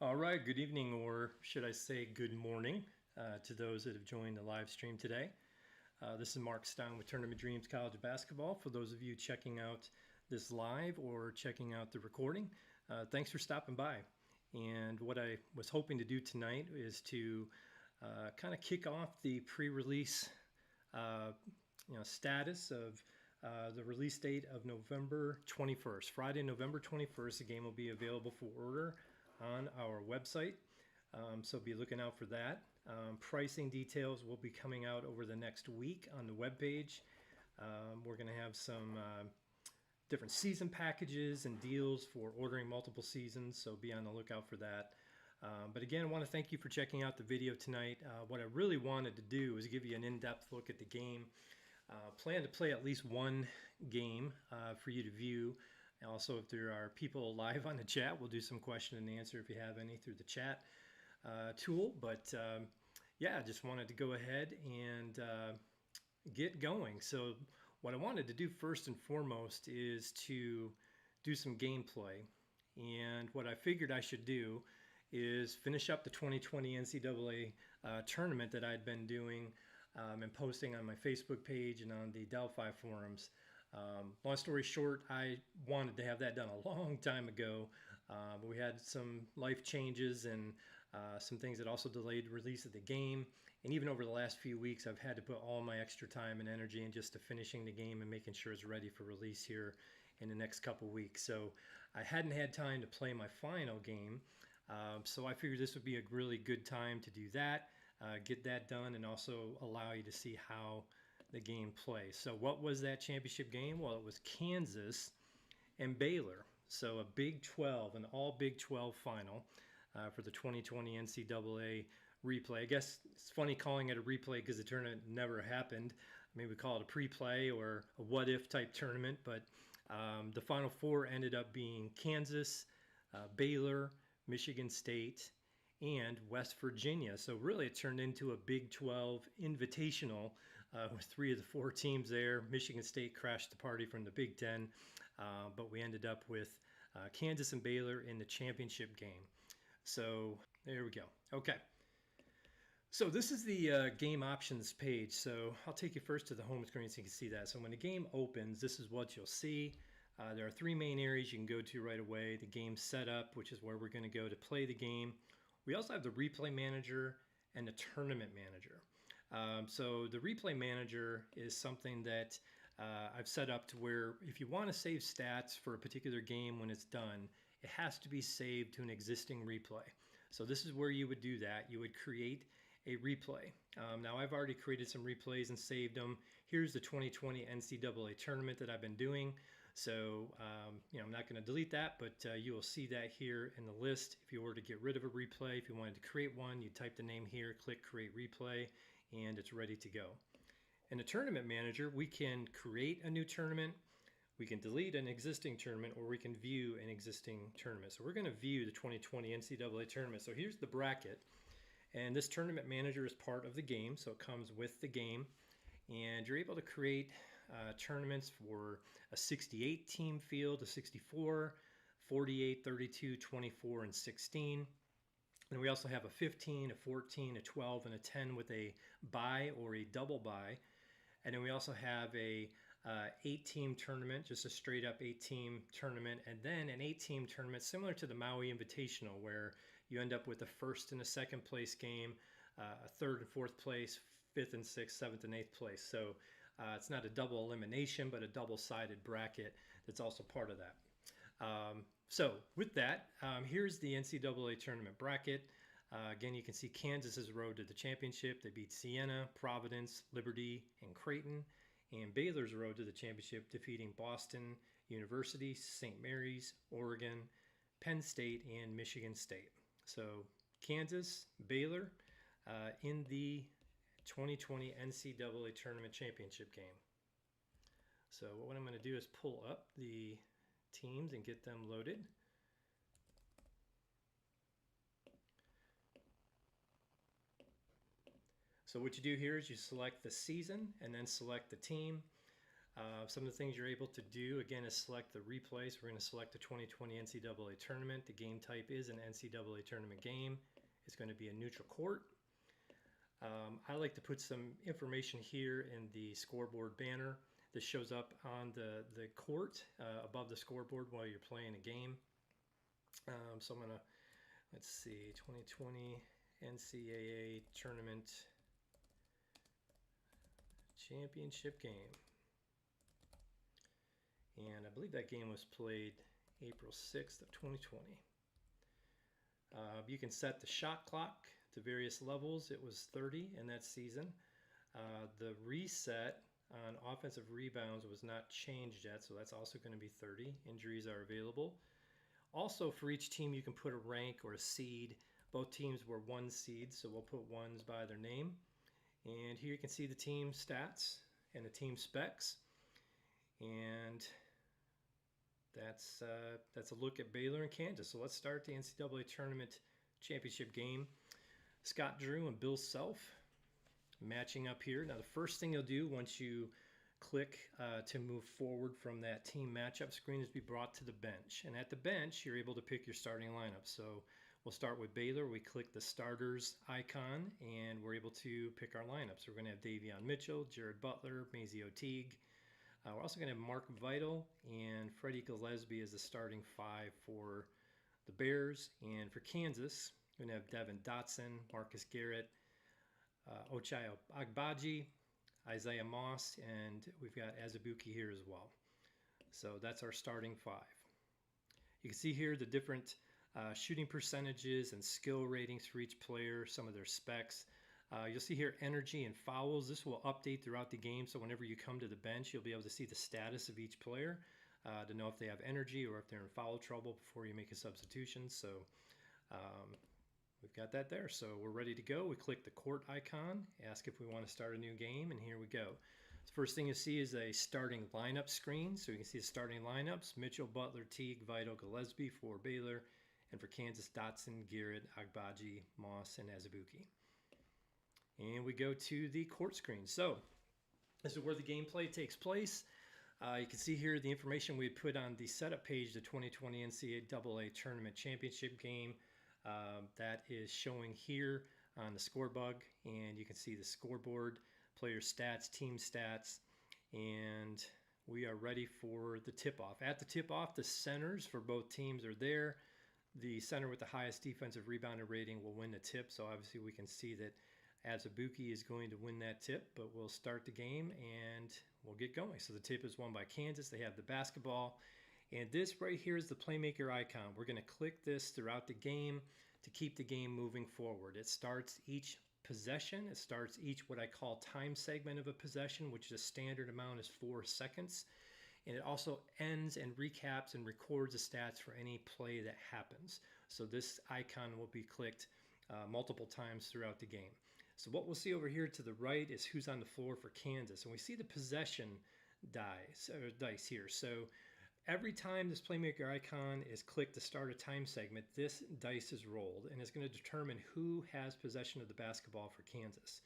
All right, good evening, or should I say good morning, to those that have joined the live stream today. This is Mark Stein with Tournament Dreams College of Basketball. For those of you checking out this live or checking out the recording, thanks for stopping by. And what I was hoping to do tonight is to kind of kick off the pre-release status of the release date of November 21st. Friday, November 21st, the game will be available for order on our website, so be looking out for that. Pricing details will be coming out over the next week on the webpage. We're going to have some different season packages and deals for ordering multiple seasons, so be on the lookout for that. But again, I want to thank you for checking out the video tonight. What I really wanted to do is give you an in-depth look at the game. Plan to play at least one game for you to view. Also, if there are people live on the chat, we'll do some question and answer if you have any through the chat tool. But yeah, I just wanted to go ahead and get going. So what I wanted to do first and foremost is to do some gameplay. And what I figured I should do is finish up the 2020 NCAA tournament that I'd been doing and posting on my Facebook page and on the Delphi forums. Long story short, I wanted to have that done a long time ago, but we had some life changes and some things that also delayed the release of the game. And even over the last few weeks, I've had to put all my extra time and energy into just to finishing the game and making sure it's ready for release here in the next couple weeks. So I hadn't had time to play my final game, so I figured this would be a really good time to do that, get that done, and also allow you to see how the game plays. So what was that championship game? Well, it was Kansas and Baylor. So a Big 12, an all Big 12 final for the 2020 NCAA replay. I guess it's funny calling it a replay because the tournament never happened. Maybe we call it a pre-play or a what-if type tournament. But the Final Four ended up being Kansas, Baylor, Michigan State, and West Virginia. So really it turned into a Big 12 invitational with 3 of the 4 teams there. Michigan State crashed the party from the Big 10, but we ended up with Kansas and Baylor in the championship game. So there we go. Okay. So this is the game options page. So I'll take you first to the home screen so you can see that. So when the game opens, this is what you'll see. There are 3 main areas you can go to right away. The game setup, which is where we're going to go to play the game. We also have the replay manager and the tournament manager. So the replay manager is something that I've set up to where if you want to save stats for a particular game when it's done, it has to be saved to an existing replay. So this is where you would do that. You would create a replay. Now I've already created some replays and saved them. Here's the 2020 NCAA tournament that I've been doing. So I'm not going to delete that, but you will see that here in the list. If you were to get rid of a replay, if you wanted to create one, you type the name here, click create replay, and it's ready to go. In the tournament manager, we can create a new tournament, we can delete an existing tournament, or we can view an existing tournament. So we're going to view the 2020 NCAA tournament. So here's the bracket. And this tournament manager is part of the game, so it comes with the game. And you're able to create tournaments for a 68 team field, a 64, 48, 32, 24, and 16. And we also have a 15, a 14, a 12, and a 10 with a bye or a double bye. And then we also have a 8-team tournament, just a straight up 8-team tournament, and then an 8-team tournament similar to the Maui Invitational, where you end up with a first and a second place game, a third and fourth place, fifth and sixth, seventh and eighth place. So it's not a double elimination, but a double-sided bracket that's also part of that. So with that, here's the NCAA tournament bracket. Again, you can see Kansas's road to the championship. They beat Siena, Providence, Liberty, and Creighton. And Baylor's road to the championship, defeating Boston University, St. Mary's, Oregon, Penn State, and Michigan State. So Kansas, Baylor in the 2020 NCAA Tournament Championship game. So what I'm going to do is pull up the teams and get them loaded. So what you do here is you select the season and then select the team. Some of the things you're able to do, again, is select the replays. We're going to select the 2020 NCAA tournament. The game type is an NCAA tournament game. It's going to be a neutral court. I like to put some information here in the scoreboard banner. This shows up on the court above the scoreboard while you're playing a game. So I'm going to, let's see, 2020 NCAA tournament championship game. And I believe that game was played April 6th of 2020. You can set the shot clock to various levels. It was 30 in that season. The reset on offensive rebounds was not changed yet, so that's also going to be 30. Injuries are available. Also, for each team, you can put a rank or a seed. Both teams were 1 seed, so we'll put ones by their name. And here you can see the team stats and the team specs. And that's a look at Baylor and Kansas. So let's start the NCAA Tournament Championship game. Scott Drew and Bill Self matching up here. Now the first thing you'll do once you click to move forward from that team matchup screen is be brought to the bench. And at the bench, you're able to pick your starting lineup. So we'll start with Baylor. We click the starters icon and we're able to pick our lineups. We're going to have Davion Mitchell, Jared Butler, Maceo Teague. We're also going to have Mark Vital and Freddie Gillespie as the starting 5 for the Bears. And for Kansas, we're going to have Devin Dotson, Marcus Garrett, Ochai Agbaji, Isaiah Moss, and we've got Azubuike here as well. So that's our starting 5. You can see here the different shooting percentages and skill ratings for each player, some of their specs. You'll see here energy and fouls. This will update throughout the game, so whenever you come to the bench, you'll be able to see the status of each player to know if they have energy or if they're in foul trouble before you make a substitution. So we've got that there. So we're ready to go. We click the court icon, ask if we want to start a new game, and here we go. The first thing you see is a starting lineup screen. So you can see the starting lineups: Mitchell, Butler, Teague, Vital, Gillespie for Baylor, and for Kansas, Dotson, Garrett, Agbaji, Moss, and Azubuike. And we go to the court screen. So this is where the gameplay takes place. You can see here the information we put on the setup page, the 2020 NCAA Tournament Championship game. That is showing here on the scorebug, and you can see the scoreboard, player stats, team stats, and we are ready for the tip-off. At the tip-off, the centers for both teams are there. The center with the highest defensive rebounding rating will win the tip, so obviously we can see that Azubuike is going to win that tip, but we'll start the game and we'll get going. So the tip is won by Kansas. They have the basketball. And this right here is the playmaker icon. We're going to click this throughout the game to keep the game moving forward. It starts each possession. It starts each what I call time segment of a possession, which is a standard amount is 4 seconds. And it also ends and recaps and records the stats for any play that happens. So this icon will be clicked multiple times throughout the game. So what we'll see over here to the right is who's on the floor for Kansas. And we see the possession dice here. So every time this playmaker icon is clicked to start a time segment, this dice is rolled, and it's going to determine who has possession of the basketball for Kansas.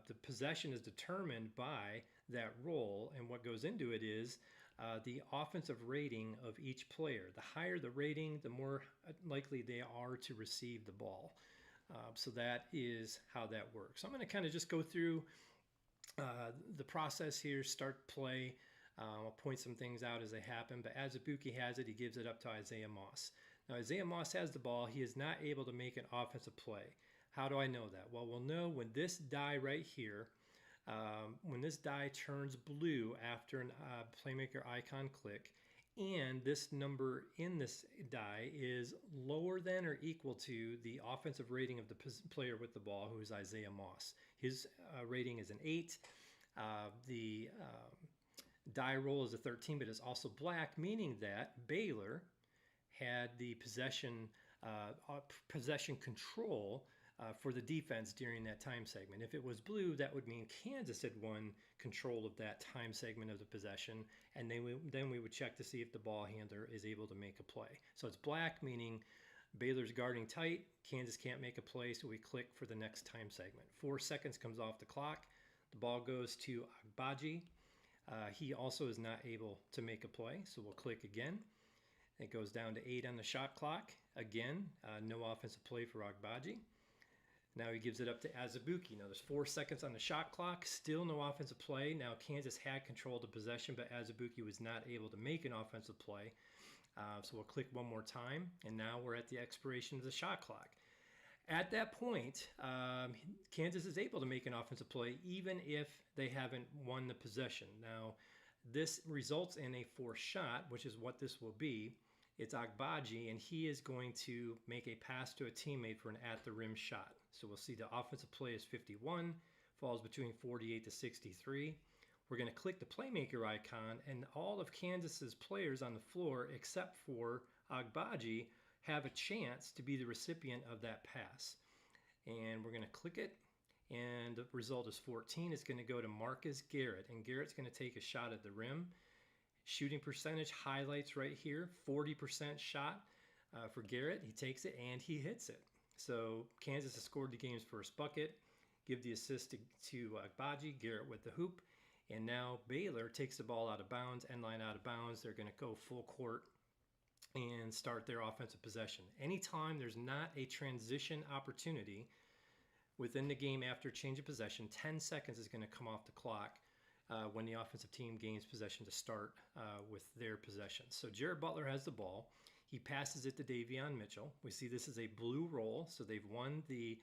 The possession is determined by that roll, and what goes into it is the offensive rating of each player. The higher the rating, the more likely they are to receive the ball. So that is how that works. So I'm going to kind of just go through the process here, start play. I'll point some things out as they happen, but Azubuike has it. He gives it up to Isaiah Moss. Now, Isaiah Moss has the ball. He is not able to make an offensive play. How do I know that? Well, we'll know when this die right here, when this die turns blue after a playmaker icon click, and this number in this die is lower than or equal to the offensive rating of the player with the ball, who is Isaiah Moss. His rating is an 8. The die roll is a 13, but it's also black, meaning that Baylor had the possession control for the defense during that time segment. If it was blue, that would mean Kansas had won control of that time segment of the possession, and then we would check to see if the ball handler is able to make a play. So it's black, meaning Baylor's guarding tight, Kansas can't make a play, so we click for the next time segment. 4 seconds comes off the clock. The ball goes to Agbaji. He also is not able to make a play, so we'll click again. It goes down to 8 on the shot clock. Again, no offensive play for Agbaji. Now he gives it up to Azubuike. Now there's 4 seconds on the shot clock, still no offensive play. Now Kansas had control of the possession, but Azubuike was not able to make an offensive play. So we'll click one more time, and now we're at the expiration of the shot clock. At that point, Kansas is able to make an offensive play even if they haven't won the possession. Now, this results in a forced shot, which is what this will be. It's Agbaji, and he is going to make a pass to a teammate for an at-the-rim shot. So we'll see the offensive play is 51, falls between 48 to 63. We're going to click the playmaker icon, and all of Kansas's players on the floor, except for Agbaji, have a chance to be the recipient of that pass. And we're going to click it, and the result is 14. It's going to go to Marcus Garrett, and Garrett's going to take a shot at the rim. Shooting percentage highlights right here, 40% shot for Garrett. He takes it and he hits it. So Kansas has scored the game's first bucket. Give the assist to Agbaji, Garrett with the hoop. And now Baylor takes the ball out of bounds, end line out of bounds. They're going to go full court and start their offensive possession. Anytime there's not a transition opportunity within the game after change of possession, 10 seconds is going to come off the clock when the offensive team gains possession to start with their possession. So Jared Butler has the ball. He passes it to Davion Mitchell. We see this is a blue roll, so they've won the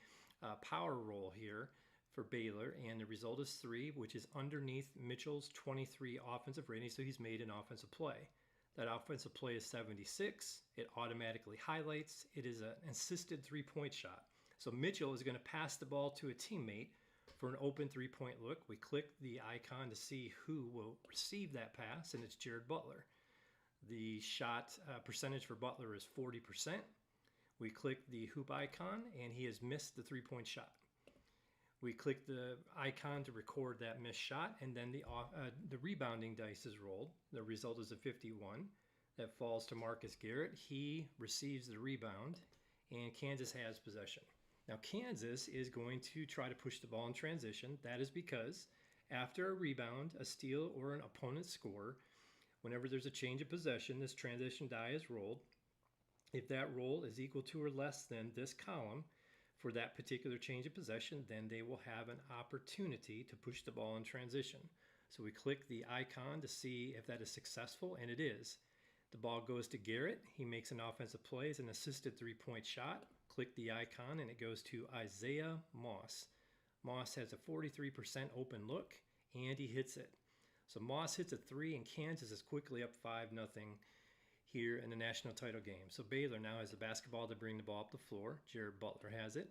power roll here for Baylor, and the result is 3, which is underneath Mitchell's 23 offensive rating, so he's made an offensive play. That offensive play is 76. It automatically highlights. It is an assisted three-point shot. So Mitchell is going to pass the ball to a teammate for an open three-point look. We click the icon to see who will receive that pass, and it's Jared Butler. The shot percentage for Butler is 40%. We click the hoop icon, and he has missed the three-point shot. We click the icon to record that missed shot, and then the rebounding dice is rolled. The result is a 51. That falls to Marcus Garrett. He receives the rebound, and Kansas has possession. Now Kansas is going to try to push the ball in transition. That is because after a rebound, a steal, or an opponent's score, whenever there's a change of possession, this transition die is rolled. If that roll is equal to or less than this column for that particular change of possession, then they will have an opportunity to push the ball in transition. So we click the icon to see if that is successful, and it is. The ball goes to Garrett. He makes an offensive play. It's an assisted three-point shot. Click the icon, and it goes to Isaiah Moss. Moss has a 43% open look, and he hits it. So Moss hits a 3, and Kansas is quickly up 5-0 here in the national title game. So Baylor now has the basketball to bring the ball up the floor. Jared Butler has it.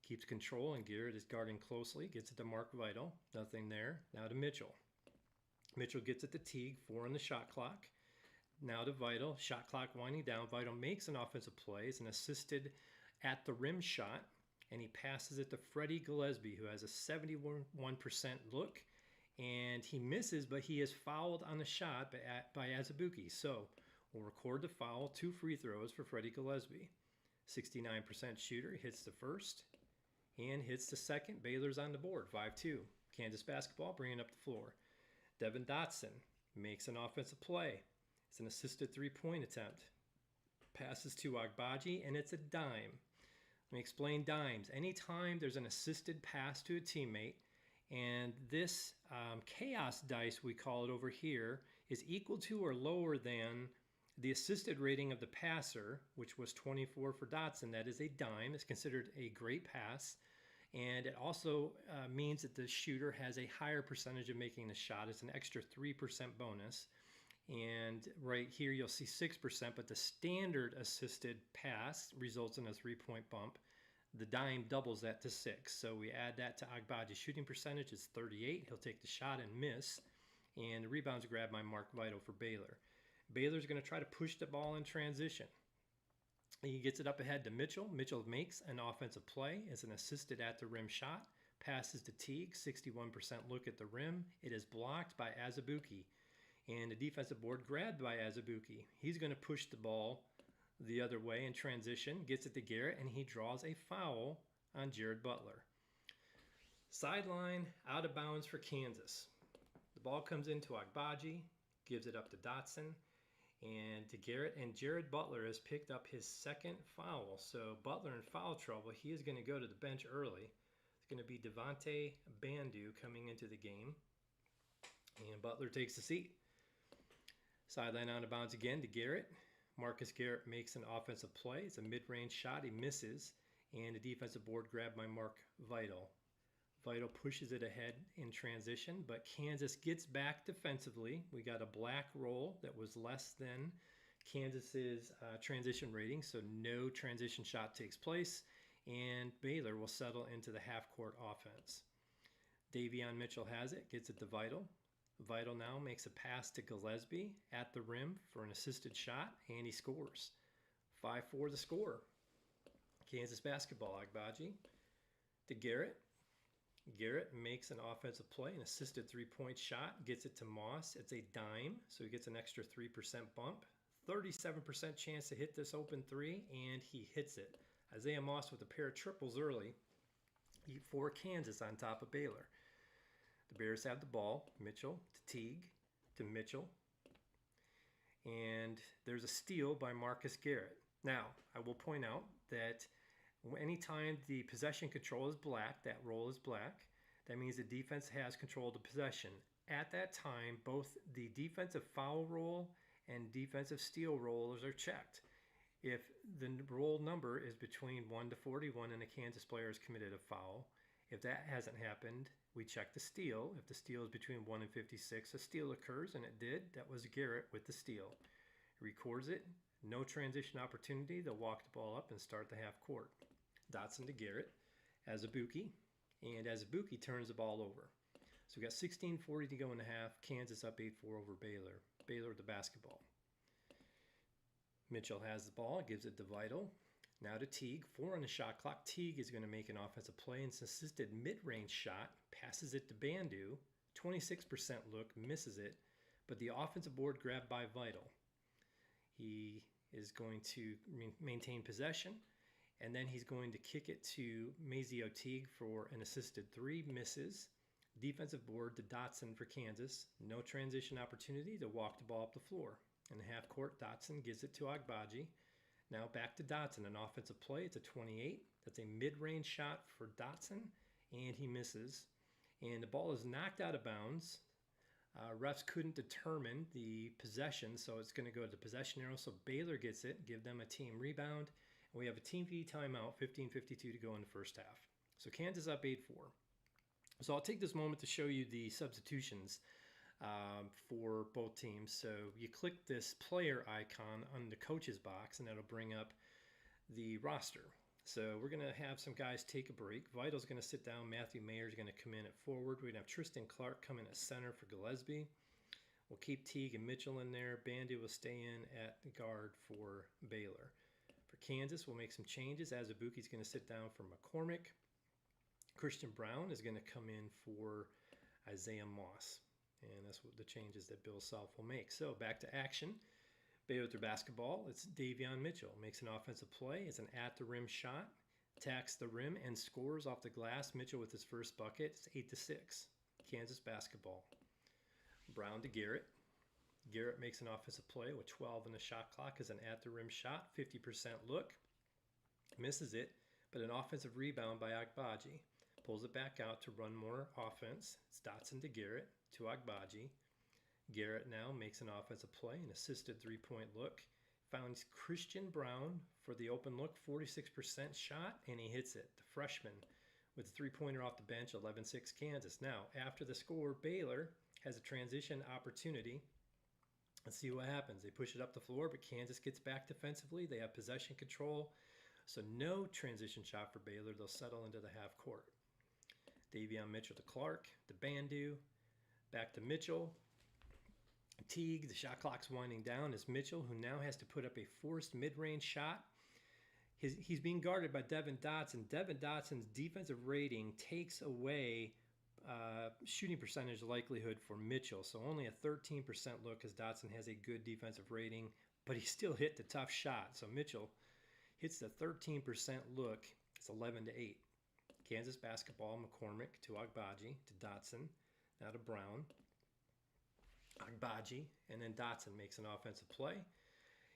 Keeps control, and Garrett is guarding closely. Gets it to Mark Vital. Nothing there. Now to Mitchell. Mitchell gets it to Teague. 4 on the shot clock. Now to Vital. Shot clock winding down. Vital makes an offensive play. It's an assisted at the rim shot, and he passes it to Freddie Gillespie, who has a 71% look. And he misses, but he is fouled on the shot by Azubuike. So we'll record the foul, 2 free throws for Freddie Gillespie. 69% shooter, hits the first and hits the second. Baylor's on the board, 5-2. Kansas basketball bringing up the floor. Devin Dotson makes an offensive play. It's an assisted three-point attempt. Passes to Agbaji, and it's a dime. Let me explain dimes. Anytime there's an assisted pass to a teammate, and this chaos dice, we call it over here, is equal to or lower than the assisted rating of the passer, which was 24 for Dotson. That is a dime. It's considered a great pass. And it also means that the shooter has a higher percentage of making the shot. It's an extra 3% bonus. And right here you'll see 6%, but the standard assisted pass results in a 3-point bump. The dime doubles that to 6. So we add that to Agbaji's shooting percentage. It's 38. He'll take the shot and miss. And the rebound's grabbed by Mark Vital for Baylor. Baylor's going to try to push the ball in transition. He gets it up ahead to Mitchell. Mitchell makes an offensive play. It's an assisted at the rim shot. Passes to Teague. 61% look at the rim. It is blocked by Azubuike. And the defensive board grabbed by Azubuike. He's going to push the ball the other way in transition, gets it to Garrett, and he draws a foul on Jared Butler. Sideline, out of bounds for Kansas. The ball comes into Agbaji, gives it up to Dotson and to Garrett. And Jared Butler has picked up his second foul. So Butler in foul trouble. He is going to go to the bench early. It's going to be Devontae Bandu coming into the game. And Butler takes the seat. Sideline out of bounds again to Garrett. Marcus Garrett makes an offensive play. It's a mid-range shot. He misses. And a defensive board grab by Mark Vital. Vital pushes it ahead in transition, but Kansas gets back defensively. We got a black roll that was less than Kansas's transition rating, so no transition shot takes place, and Baylor will settle into the half-court offense. Davion Mitchell has it, gets it to Vital. Vital now makes a pass to Gillespie at the rim for an assisted shot, and he scores. 5-4 the score. Kansas basketball, Agbaji to Garrett. Garrett makes an offensive play, an assisted three-point shot, gets it to Moss. It's a dime, so he gets an extra 3% bump. 37% chance to hit this open three, and he hits it. Isaiah Moss with a pair of triples early for Kansas on top of Baylor. The Bears have the ball. Mitchell to Teague to Mitchell. And there's a steal by Marcus Garrett. Now, I will point out that anytime the possession control is black, that roll is black, that means the defense has control of the possession. At that time, both the defensive foul roll and defensive steal rolls are checked. If the roll number is between 1 to 41 and a Kansas player has committed a foul, if that hasn't happened, we check the steal. If the steal is between 1 and 56, a steal occurs, and it did. That was Garrett with the steal. He records it. No transition opportunity. They'll walk the ball up and start the half court. Dotson to Garrett, Azubuike, and Azubuike turns the ball over. So we got 16:40 to go in the half. Kansas up 8-4 over Baylor. Baylor with the basketball. Mitchell has the ball, gives it to Vital. Now to Teague, 4 on the shot clock. Teague is going to make an offensive play. It's an assisted mid-range shot, passes it to Bandu. 26% look, misses it, but the offensive board grabbed by Vital. He is going to maintain possession. And then he's going to kick it to Mazio Teague for an assisted three, misses. Defensive board to Dotson for Kansas. No transition opportunity to walk the ball up the floor. In the half court, Dotson gives it to Agbaji. Now back to Dotson, an offensive play. It's a 28. That's a mid-range shot for Dotson, and he misses. And the ball is knocked out of bounds. Refs couldn't determine the possession, so it's going to go to the possession arrow. So Baylor gets it, give them a team rebound. We have a Team V timeout, 15:52 to go in the first half. So Kansas up 8-4. So I'll take this moment to show you the substitutions for both teams. So you click this player icon on the coach's box, and that'll bring up the roster. So we're going to have some guys take a break. Vital's going to sit down. Matthew Mayer's going to come in at forward. We're going to have Tristan Clark come in at center for Gillespie. We'll keep Teague and Mitchell in there. Bandu will stay in at guard for Baylor. For Kansas, we'll make some changes. Azubuike's going to sit down for McCormick. Christian Brown is going to come in for Isaiah Moss. And that's what the changes that Bill Self will make. So back to action. Baylor with their basketball. It's Davion Mitchell. Makes an offensive play. It's an at-the-rim shot. Attacks the rim and scores off the glass. Mitchell with his first bucket. It's 8-6. Kansas basketball. Brown to Garrett. Garrett makes an offensive play with 12 in the shot clock as an at-the-rim shot. 50% look. Misses it, but an offensive rebound by Agbaji. Pulls it back out to run more offense. It's Dotson to Garrett to Agbaji. Garrett now makes an offensive play, an assisted three-point look. Finds Christian Brown for the open look, 46% shot, and he hits it. The freshman with a three-pointer off the bench, 11-6 Kansas. Now, after the score, Baylor has a transition opportunity. Let's see what happens. They push it up the floor, but Kansas gets back defensively. They have possession control, so no transition shot for Baylor. They'll settle into the half court. Davion Mitchell to Clark, to Bandu, back to Mitchell. Teague, the shot clock's winding down as Mitchell, who now has to put up a forced mid-range shot. He's being guarded by Devin Dotson. Devin Dotson's defensive rating takes away shooting percentage likelihood for Mitchell. So only a 13% look as Dotson has a good defensive rating, but he still hit the tough shot. So Mitchell hits the 13% look. It's 11-8. Kansas basketball, McCormick to Agbaji to Dotson. Now to Brown. Agbaji, and then Dotson makes an offensive play.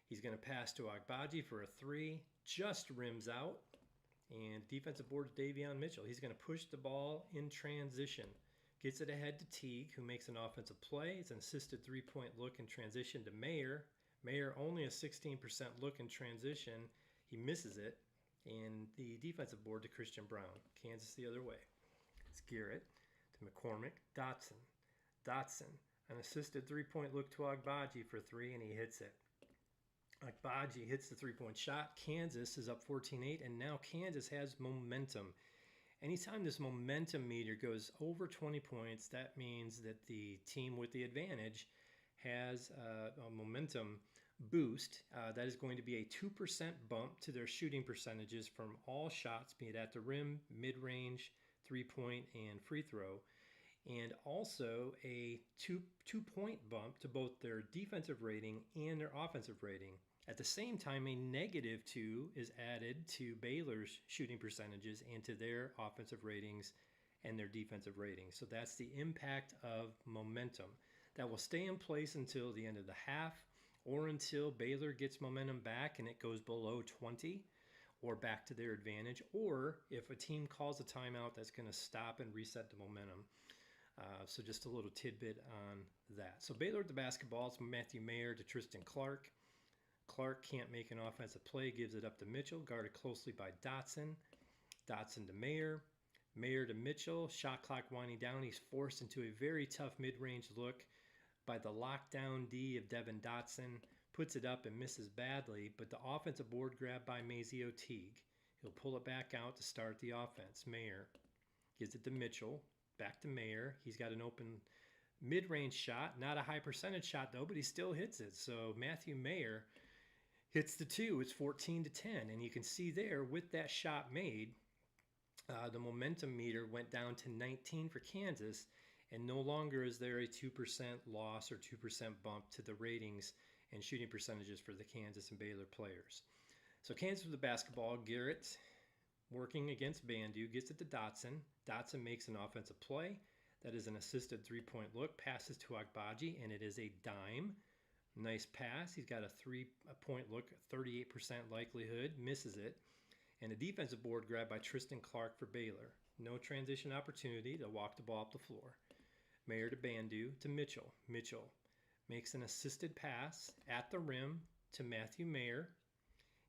He's going to pass to Agbaji for a 3, just rims out, and defensive board to Davion Mitchell. He's going to push the ball in transition, gets it ahead to Teague, who makes an offensive play. It's an assisted 3-point look in transition to Mayer. Mayer only a 16% look in transition. He misses it, and the defensive board to Christian Brown. Kansas the other way. It's Garrett to McCormick. Dotson, an assisted 3-point look to Agbaji for 3, and he hits it. Agbaji hits the 3-point shot. Kansas is up 14-8, and now Kansas has momentum. Anytime this momentum meter goes over 20 points, that means that the team with the advantage has a momentum boost. That is going to be a 2% bump to their shooting percentages from all shots, be it at the rim, mid-range, 3-point, and free throw. And also a two-point bump to both their defensive rating and their offensive rating. At the same time, a -2 is added to Baylor's shooting percentages and to their offensive ratings and their defensive ratings. So that's the impact of momentum. That will stay in place until the end of the half, or until Baylor gets momentum back and it goes below 20 or back to their advantage, or if a team calls a timeout that's going to stop and reset the momentum. So just a little tidbit on that. So Baylor with the basketball, it's Matthew Mayer to Tristan Clark. Clark can't make an offensive play, gives it up to Mitchell, guarded closely by Dotson. Dotson to Mayer. Mayer to Mitchell, shot clock winding down. He's forced into a very tough mid-range look by the lockdown D of Devin Dotson. Puts it up and misses badly, but the offensive board grab by Mazeo Teague. He'll pull it back out to start the offense. Mayer gives it to Mitchell, back to Mayer. He's got an open mid-range shot, not a high percentage shot though, but he still hits it. So Matthew Mayer hits the 2. It's 14-10, and you can see there with that shot made, the momentum meter went down to 19 for Kansas, and no longer is there a 2% loss or 2% bump to the ratings and shooting percentages for the Kansas and Baylor players. So Kansas with the basketball, Garrett working against Bandu, gets it to Dotson. Dotson makes an offensive play. That is an assisted 3-point look, passes to Agbaji, and it is a dime. Nice pass. He's got a 3-point look, 38% likelihood, misses it. And a defensive board grab by Tristan Clark for Baylor. No transition opportunity to walk the ball up the floor. Mayer to Bandu to Mitchell. Mitchell makes an assisted pass at the rim to Matthew Mayer.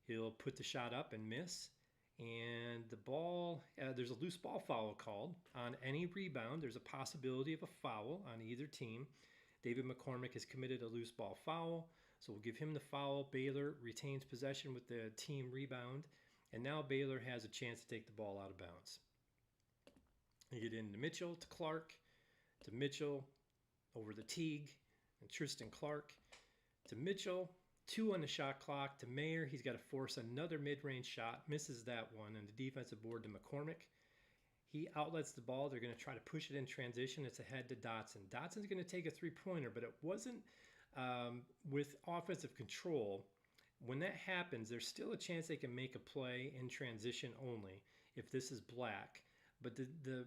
He'll put the shot up and miss. And the ball, there's a loose ball foul called. On any rebound, there's a possibility of a foul on either team. David McCormick has committed a loose ball foul, so we'll give him the foul. Baylor retains possession with the team rebound, and now Baylor has a chance to take the ball out of bounds. You get into Mitchell to Clark, to Mitchell, over the Teague, and Tristan Clark to Mitchell. 2 on the shot clock to Mayer. He's got to force another mid-range shot, misses that one, and the defensive board to McCormick. He outlets the ball. They're going to try to push it in transition. It's ahead to Dotson. Dotson's going to take a 3-pointer, but it wasn't with offensive control. When that happens, there's still a chance they can make a play in transition only if this is black. But the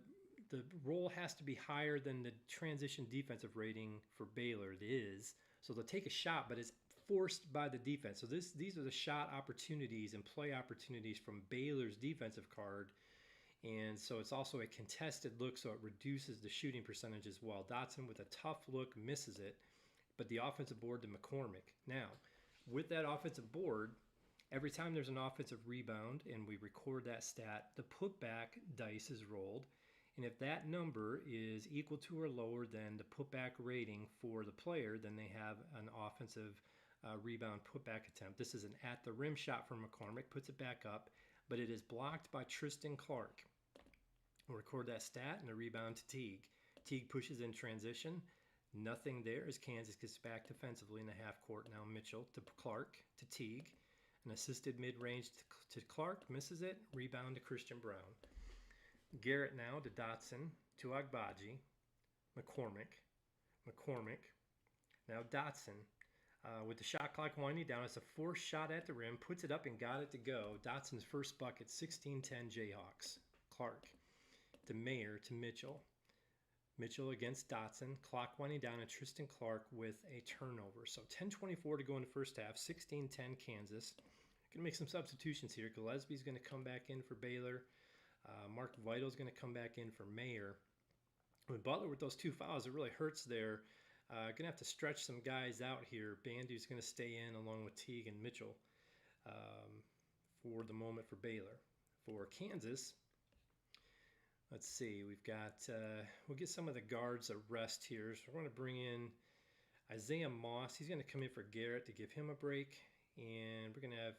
roll has to be higher than the transition defensive rating for Baylor. It is. So they'll take a shot, but it's forced by the defense. So these are the shot opportunities and play opportunities from Baylor's defensive card. And so it's also a contested look, so it reduces the shooting percentage as well. Dotson with a tough look misses it, but the offensive board to McCormick. Now, with that offensive board, every time there's an offensive rebound and we record that stat, the putback dice is rolled. And if that number is equal to or lower than the putback rating for the player, then they have an offensive rebound putback attempt. This is an at the rim shot from McCormick, puts it back up, but it is blocked by Tristan Clark. We'll record that stat and a rebound to Teague. Teague pushes in transition. Nothing there as Kansas gets back defensively in the half court. Now Mitchell to Clark to Teague. An assisted mid-range to Clark, misses it. Rebound to Christian Brown. Garrett now to Dotson to Agbaji. McCormick. Now Dotson. With the shot clock winding down, it's a forced shot at the rim, puts it up and got it to go. Dotson's first bucket, 16-10 Jayhawks. Clark to Mayer to Mitchell. Mitchell against Dotson, clock winding down, and Tristan Clark with a turnover. So 10:24 to go in the first half, 16-10 Kansas. Going to make some substitutions here. Gillespie's going to come back in for Baylor. Mark Vital's going to come back in for Mayer. With Butler with those 2 fouls, it really hurts there. Going to have to stretch some guys out here. Bandu's going to stay in along with Teague and Mitchell for the moment for Baylor. For Kansas, let's see, we've got, we'll get some of the guards a rest here. So we're going to bring in Isaiah Moss. He's going to come in for Garrett to give him a break. And we're going to have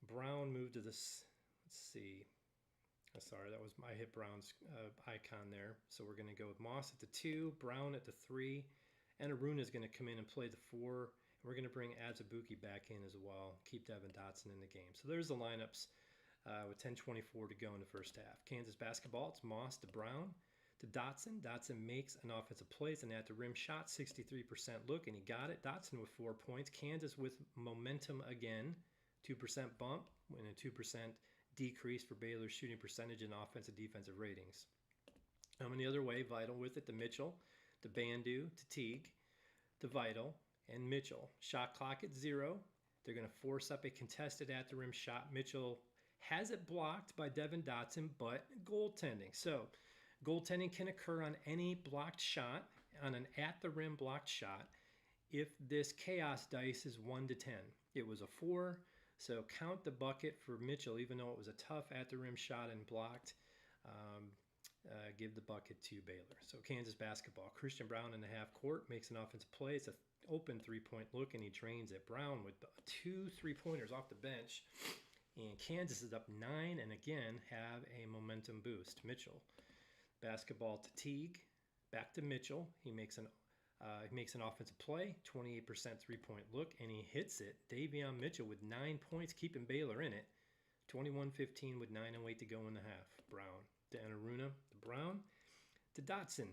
Brown move to this, let's see. Sorry, that was, I hit Brown's icon there. So we're going to go with Moss at the 2, Brown at the 3, and Aruna is going to come in and play the 4. And we're going to bring Azubuike back in as well. Keep Devin Dotson in the game. So there's the lineups with 10:24 to go in the first half. Kansas basketball, it's Moss to Brown to Dotson. Dotson makes an offensive play. It's an at the rim shot, 63% look, and he got it. Dotson with 4 points. Kansas with momentum again, 2% bump and a 2% decrease for Baylor's shooting percentage and offensive defensive ratings. Coming the other way, Vital with it to Mitchell, to Bandu, to Teague, to Vital, and Mitchell. Shot clock at 0. They're going to force up a contested at the rim shot. Mitchell has it blocked by Devin Dotson, but goaltending. So goaltending can occur on any blocked shot, on an at the rim blocked shot, if this chaos dice is 1 to 10. It was a 4. So count the bucket for Mitchell, even though it was a tough at-the-rim shot and blocked. Give the bucket to Baylor. So Kansas basketball. Christian Brown in the half court makes an offensive play. It's an open three-point look, and he drains it. Brown with 2 3-pointers off the bench. And Kansas is up 9 and again have a momentum boost. Mitchell. Basketball to Teague. Back to Mitchell. He makes an offensive play, 28% three-point look, and he hits it. Davion Mitchell with 9 points, keeping Baylor in it. 21-15 with 9:08 to go in the half. Brown to Enaruna, to Brown, to Dotson.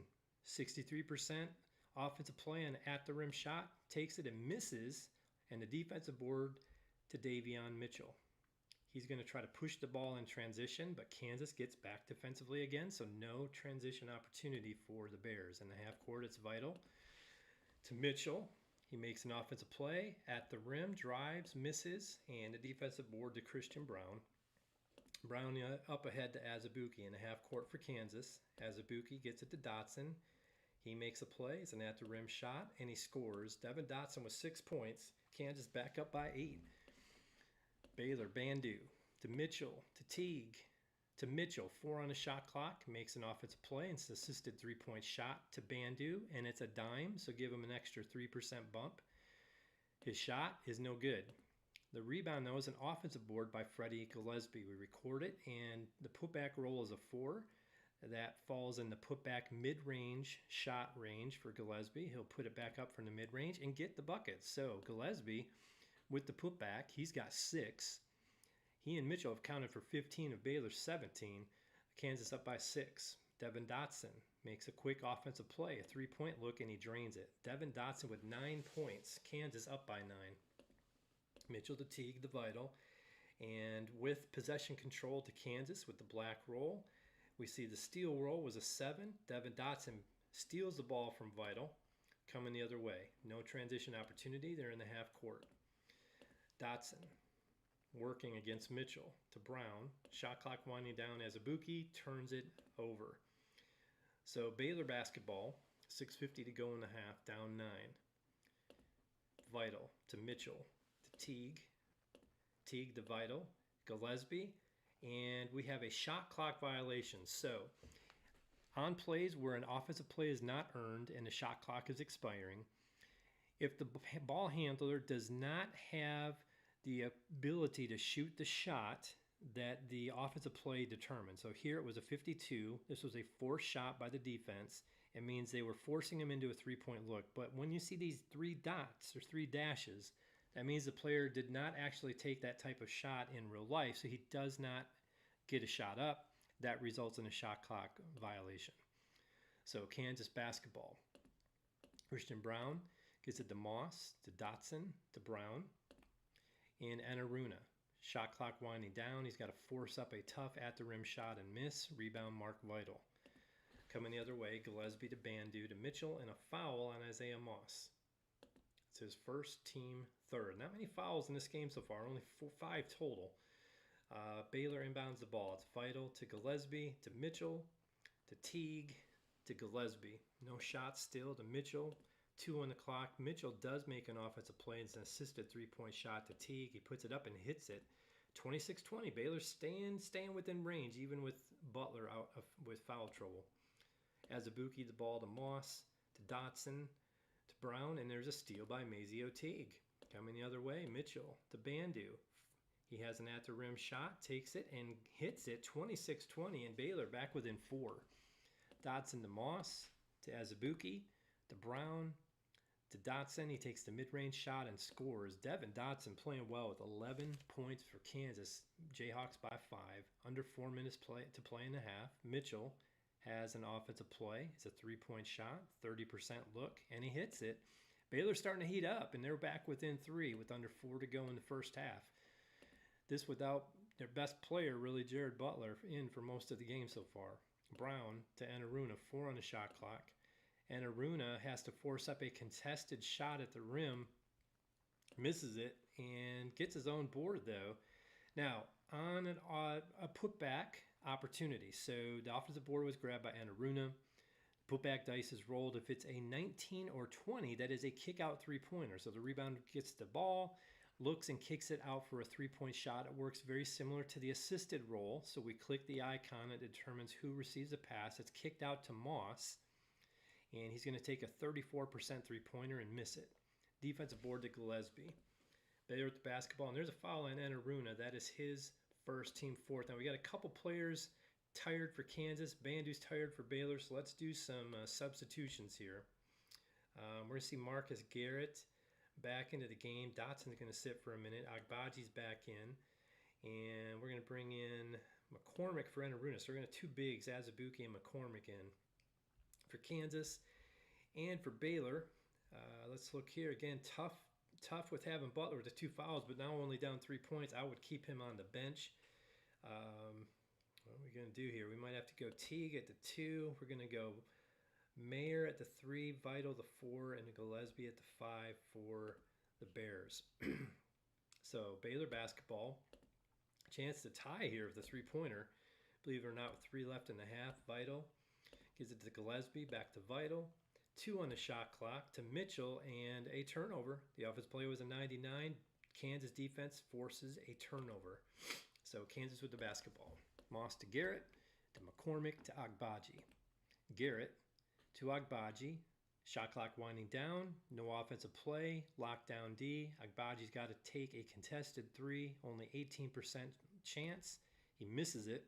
63% offensive play and at the rim shot, takes it and misses, and the defensive board to Davion Mitchell. He's going to try to push the ball in transition, but Kansas gets back defensively again, so no transition opportunity for the Bears. In the half court, it's Vital to Mitchell. He makes an offensive play at the rim, drives, misses, and the defensive board to Christian Brown. Brown up ahead to Azubuike in the half court for Kansas. Azubuike gets it to Dotson. He makes a play. It's an at the rim shot, and he scores. Devin Dotson with 6 points. Kansas back up by 8. Baylor, Bandu to Mitchell, to Teague, to Mitchell. 4 on the shot clock, makes an offensive play. It's an assisted 3-point shot to Bandu, and it's a dime, so give him an extra 3% bump. His shot is no good. The rebound, though, is an offensive board by Freddie Gillespie. We record it, and the putback roll is a 4. That falls in the putback mid-range shot range for Gillespie. He'll put it back up from the mid-range and get the bucket. So Gillespie, with the putback, he's got 6. He and Mitchell have counted for 15 of Baylor's 17. Kansas up by 6. Devin Dotson makes a quick offensive play, a 3-point look, and he drains it. Devin Dotson with 9 points. Kansas up by 9. Mitchell to Teague, the Vital. And with possession control to Kansas with the black roll, we see the steal roll was a 7. Devin Dotson steals the ball from Vital, coming the other way. No transition opportunity. They're in the half court. Dotson working against Mitchell to Brown. Shot clock winding down. Azubuike turns it over. So Baylor basketball, 6:50 to go in the half, down 9. Vital to Mitchell to Teague. Teague to Vital. Gillespie. And we have a shot clock violation. So on plays where an offensive play is not earned and the shot clock is expiring, if the ball handler does not have the ability to shoot the shot that the offensive play determined. So here it was a 52. This was a forced shot by the defense. It means they were forcing him into a 3-point look. But when you see these 3 dots or 3 dashes, that means the player did not actually take that type of shot in real life, so he does not get a shot up. That results in a shot clock violation. So Kansas basketball. Christian Brown gets it to Moss, to Dotson, to Brown, and Enaruna. Shot clock winding down. He's got to force up a tough at-the-rim shot and miss. Rebound Mark Vital. Coming the other way, Gillespie to Bandu to Mitchell, and a foul on Isaiah Moss. It's his first team third. Not many fouls in this game so far, only 5 total. Baylor inbounds the ball. It's Vital to Gillespie to Mitchell to Teague to Gillespie. No shots still to Mitchell. 2 on the clock. Mitchell does make an offensive play. It's an assisted 3-point shot to Teague. He puts it up and hits it. 26-20. Baylor staying within range, even with Butler out with foul trouble. Azubuike the ball to Moss to Dotson to Brown, and there's a steal by MaZio Teague. Coming the other way, Mitchell to Bandu. He has an at the rim shot, takes it and hits it. 26-20, and Baylor back within 4. Dotson to Moss to Azubuike to Brown to Dotson. He takes the mid-range shot and scores. Devin Dotson playing well with 11 points for Kansas. Jayhawks by 5. Under 4 minutes to play in the half. Mitchell has an offensive play. It's a 3-point shot, 30% look, and he hits it. Baylor's starting to heat up, and they're back within 3 with under 4 to go in the first half. This without their best player, really, Jared Butler, in for most of the game so far. Brown to Enaruna, 4 on the shot clock. Enaruna has to force up a contested shot at the rim, misses it, and gets his own board, though. Now, on a putback opportunity. So the offensive board was grabbed by Enaruna. Putback dice is rolled. If it's a 19 or 20, that is a kick-out three-pointer. So the rebound gets the ball, looks and kicks it out for a 3-point shot. It works very similar to the assisted roll. So we click the icon. It determines who receives the pass. It's kicked out to Moss, and he's going to take a 34% three-pointer and miss it. Defensive board to Gillespie. Baylor with the basketball, and there's a foul on Enaruna. That is his first, team fourth. Now we got a couple players tired for Kansas. Bandu's tired for Baylor, so let's do some substitutions here. We're going to see Marcus Garrett back into the game. Dotson's going to sit for a minute. Agbaji's back in. And we're going to bring in McCormick for Enaruna. So we're going to have 2 bigs, Azubuike and McCormick in for Kansas. And for Baylor, let's look here. Again, tough with having Butler with the 2 fouls, but now only down 3 points. I would keep him on the bench. What are we going to do here? We might have to go Teague at the 2. We're going to go Mayer at the 3, Vital the 4, and Gillespie at the 5 for the Bears. So Baylor basketball. Chance to tie here with the 3-pointer. Believe it or not, with 3 left in the half. Vital gives it to Gillespie, back to Vital. 2 on the shot clock to Mitchell, and a turnover. The offensive play was a 99. Kansas defense forces a turnover. So Kansas with the basketball. Moss to Garrett, to McCormick, to Agbaji. Garrett to Agbaji. Shot clock winding down. No offensive play. Lockdown D. Agbaji's got to take a contested 3. Only 18% chance. He misses it.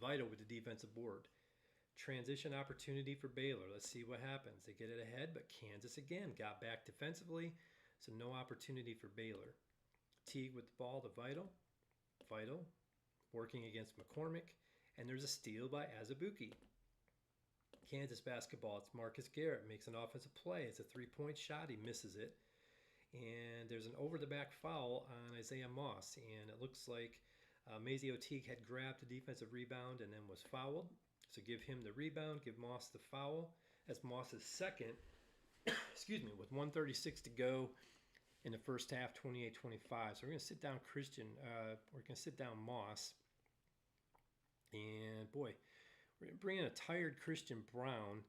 Vital with the defensive board. Transition opportunity for Baylor. Let's see what happens. They get it ahead, but Kansas again got back defensively, so no opportunity for Baylor. Teague with the ball to Vital. Vital working against McCormick, and there's a steal by Azubuike. Kansas basketball. It's Marcus Garrett makes an offensive play. It's a 3-point shot. He misses it, and there's an over-the-back foul on Isaiah Moss, and it looks like MaZio Teague had grabbed the defensive rebound and then was fouled. So give him the rebound, give Moss the foul. That's Moss's second, excuse me, with 1:36 to go in the first half, 28-25. So we're going to sit down we're going to sit down Moss. And boy, we're going to bring in a tired Christian Brown.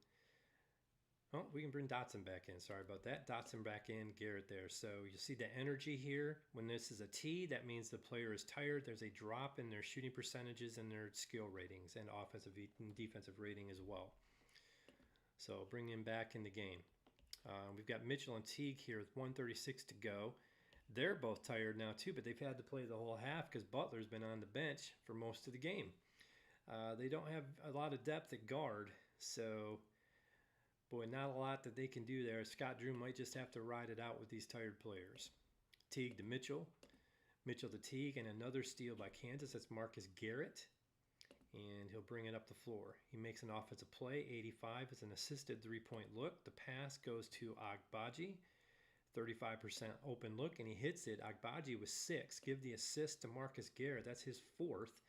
Oh, we can bring Dotson back in. Sorry about that. Dotson back in, Garrett there. So you see the energy here. When this is a T, that means the player is tired. There's a drop in their shooting percentages and their skill ratings and offensive and defensive rating as well. So bring him back in the game. We've got Mitchell and Teague here with 1:36 to go. They're both tired now too, but they've had to play the whole half because Butler's been on the bench for most of the game. They don't have a lot of depth at guard, so boy, not a lot that they can do there. Scott Drew might just have to ride it out with these tired players. Teague to Mitchell. Mitchell to Teague, and another steal by Kansas. That's Marcus Garrett, and he'll bring it up the floor. He makes an offensive play. 85 is an assisted 3-point look. The pass goes to Agbaji. 35% open look, and he hits it. Agbaji with 6. Give the assist to Marcus Garrett. That's his 4th.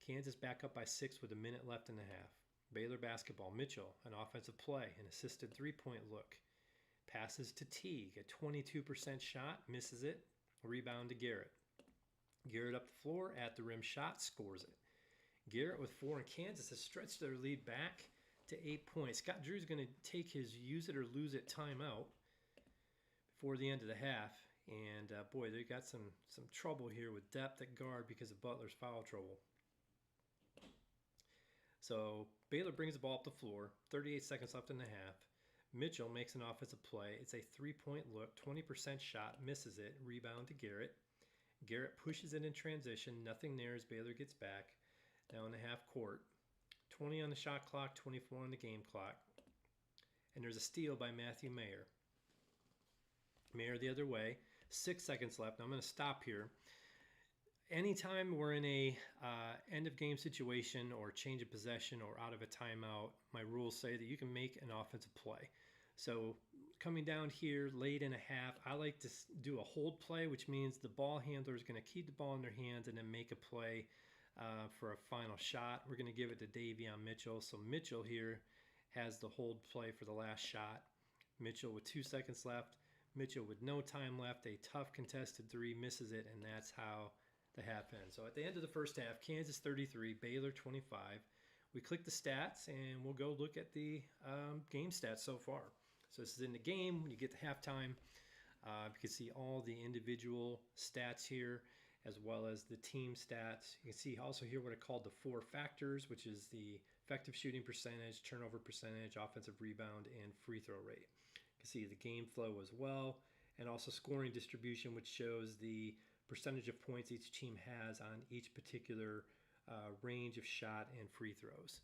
Kansas back up by 6 with a minute left in the half. Baylor basketball. Mitchell, an offensive play, an assisted three-point look. Passes to Teague, a 22% shot, misses it. Rebound to Garrett. Garrett up the floor, at the rim shot, scores it. Garrett with 4, and Kansas has stretched their lead back to 8 points. Scott Drew's going to take his use it or lose it timeout before the end of the half. And boy, they got some trouble here with depth at guard because of Butler's foul trouble. So Baylor brings the ball up the floor, 38 seconds left in the half. Mitchell makes an offensive play. It's a three-point look, 20% shot, misses it. Rebound to Garrett. Garrett pushes it in transition. Nothing there as Baylor gets back. Now in the half court. 20 on the shot clock, 24 on the game clock. And there's a steal by Matthew Mayer. Mayer the other way. 6 seconds left. Now I'm going to stop here. Anytime we're in a end of game situation or change of possession or out of a timeout, my rules say that you can make an offensive play. So coming down here late in a half, I like to do a hold play, which means the ball handler is going to keep the ball in their hands and then make a play for a final shot. We're going to give it to Davion Mitchell. So Mitchell here has the hold play for the last shot. Mitchell with 2 seconds left. Mitchell with no time left, a tough contested three, misses it, and that's how the half ends. So at the end of the first half, Kansas 33, Baylor 25. We click the stats, and we'll go look at the game stats so far. So this is in the game. When you get to halftime, you can see all the individual stats here, as well as the team stats. You can see also here what I called the 4 factors, which is the effective shooting percentage, turnover percentage, offensive rebound, and free throw rate. You can see the game flow as well, and also scoring distribution, which shows the percentage of points each team has on each particular range of shot and free throws.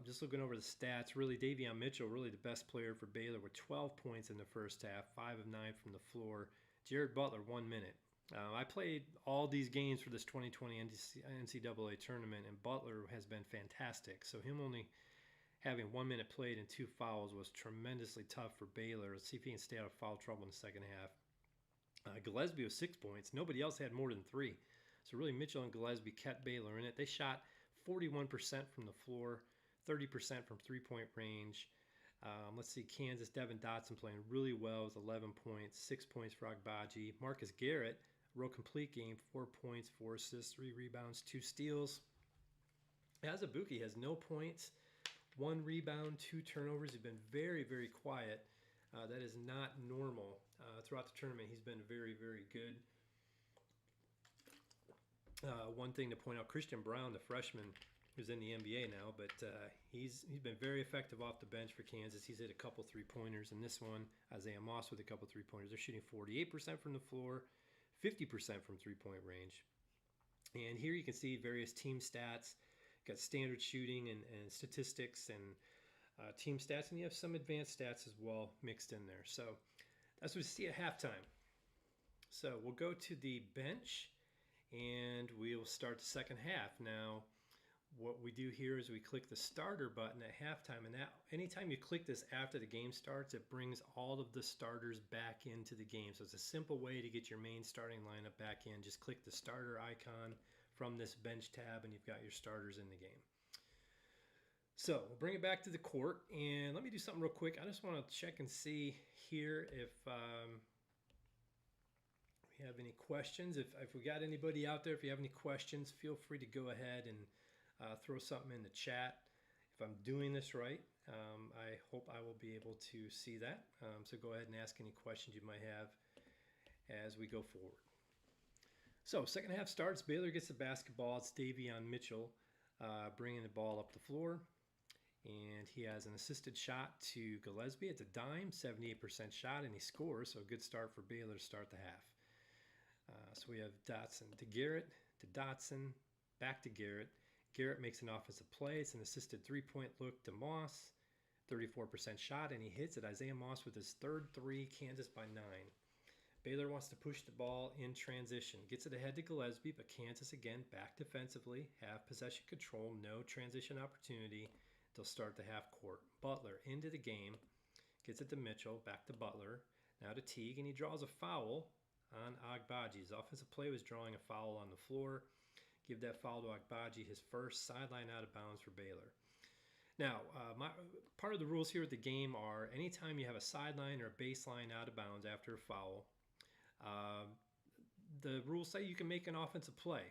Just looking over the stats, really Davion Mitchell, really the best player for Baylor with 12 points in the first half, 5 of 9 from the floor. Jared Butler, 1 minute. I played all these games for this 2020 NCAA tournament, and Butler has been fantastic. So him only having 1 minute played and 2 fouls was tremendously tough for Baylor. Let's see if he can stay out of foul trouble in the second half. Gillespie with 6 points. Nobody else had more than 3. So really Mitchell and Gillespie kept Baylor in it. They shot 41% from the floor, 30% from three-point range. Let's see, Kansas, Devin Dotson playing really well with 11 points, 6 points for Agbaji. Marcus Garrett, real complete game, 4 points, 4 assists, 3 rebounds, 2 steals. Azubuike has no points, 1 rebound, 2 turnovers. He's been very, very quiet. That is not normal. Throughout the tournament, he's been very, very good. One thing to point out, Christian Braun, the freshman, who's in the NBA now, but he's been very effective off the bench for Kansas. He's hit a couple three-pointers in this one. Isaiah Moss with a couple three-pointers. They're shooting 48% from the floor, 50% from three-point range. And here you can see various team stats. Got standard shooting and statistics and team stats, and you have some advanced stats as well mixed in there. So that's what we see at halftime. So we'll go to the bench, and we'll start the second half. Now, what we do here is we click the starter button at halftime, and that anytime you click this after the game starts, it brings all of the starters back into the game. So it's a simple way to get your main starting lineup back in. Just click the starter icon from this bench tab, and you've got your starters in the game. So we'll bring it back to the court, and let me do something real quick. I just want to check and see here if we have any questions. If we got anybody out there, if you have any questions, feel free to go ahead and throw something in the chat. If I'm doing this right, I hope I will be able to see that. So go ahead and ask any questions you might have as we go forward. So second half starts. Baylor gets the basketball. It's Davion Mitchell bringing the ball up the floor. And he has an assisted shot to Gillespie. It's a dime, 78% shot, and he scores. So a good start for Baylor to start the half. So we have Dotson to Garrett, to Dotson, back to Garrett. Garrett makes an offensive play. It's an assisted three-point look to Moss. 34% shot, and he hits it. Isaiah Moss with his third three, Kansas by 9. Baylor wants to push the ball in transition. Gets it ahead to Gillespie, but Kansas again back defensively. Have possession control, no transition opportunity. They'll start the half court. Butler into the game. Gets it to Mitchell, back to Butler. Now to Teague, and he draws a foul on Agbaji. His offensive play was drawing a foul on the floor. Give that foul to Agbaji, his first, sideline out of bounds for Baylor. Now, part of the rules here at the game are anytime you have a sideline or a baseline out of bounds after a foul, the rules say you can make an offensive play.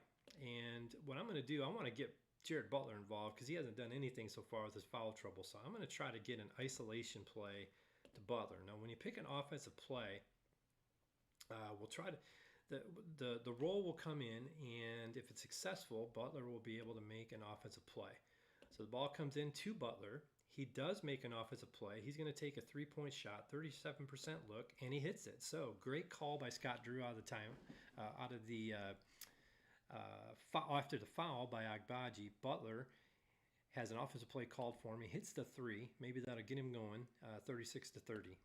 And what I'm going to do, I want to get Jared Butler involved because he hasn't done anything so far with his foul trouble. So I'm going to try to get an isolation play to Butler. Now, when you pick an offensive play, we'll try to the roll will come in, and if it's successful, Butler will be able to make an offensive play. So the ball comes in to Butler. He does make an offensive play. He's going to take a three-point shot, 37% look, and he hits it. So great call by Scott Drew out of the time, after the foul by Agbaji. Butler has an offensive play called for him. He hits the three. Maybe that'll get him going. 36-30.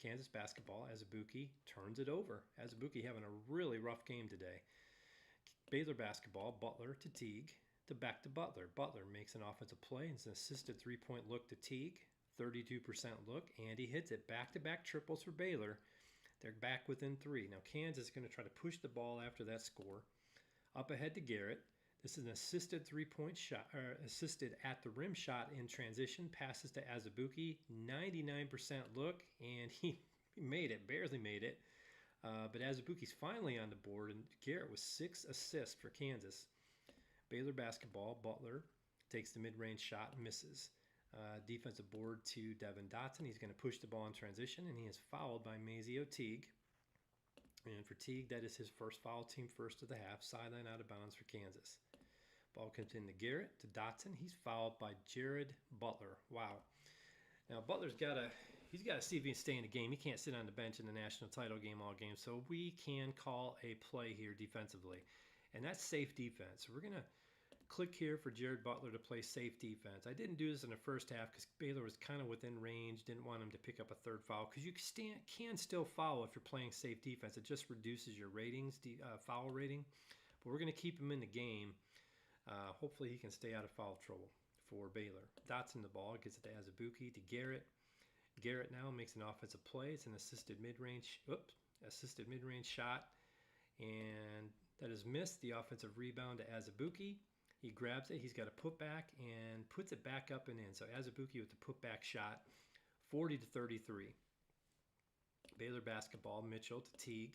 Kansas basketball. Azubuike turns it over. Azubuike having a really rough game today. Baylor basketball. Butler to Teague. Back to Butler. Butler makes an offensive play. It's an assisted three-point look to Teague. 32% look, and he hits it. Back-to-back triples for Baylor. They're back within three. Now Kansas is going to try to push the ball after that score. Up ahead to Garrett. This is an assisted three-point shot, or assisted at the rim shot in transition. Passes to Azubuike. 99% look, and he made it, barely made it. But Azubuike's finally on the board, and Garrett with 6 assists for Kansas. Baylor basketball. Butler takes the mid-range shot and misses. Defensive board to Devin Dotson. He's going to push the ball in transition, and he is fouled by Mazeo Teague. And for Teague, that is his first foul, team first of the half. Sideline out of bounds for Kansas. Ball comes in to Garrett, to Dotson. He's fouled by Jared Butler. Wow. Now, Butler's got to see if he can stay in the game. He can't sit on the bench in the national title game all game. So we can call a play here defensively. And that's safe defense. So we're going to click here for Jared Butler to play safe defense. I didn't do this in the first half because Baylor was kind of within range. Didn't want him to pick up a third foul because you can still foul if you're playing safe defense. It just reduces your ratings, foul rating. But we're going to keep him in the game. Hopefully he can stay out of foul trouble for Baylor. Dotson the ball, gets it to Azubuike, to Garrett. Garrett now makes an offensive play. It's an assisted mid-range shot. And that is missed. The offensive rebound to Azubuike. He grabs it. He's got a putback and puts it back up and in. So Azubuike with the putback shot, 40-33. Baylor basketball. Mitchell to Teague.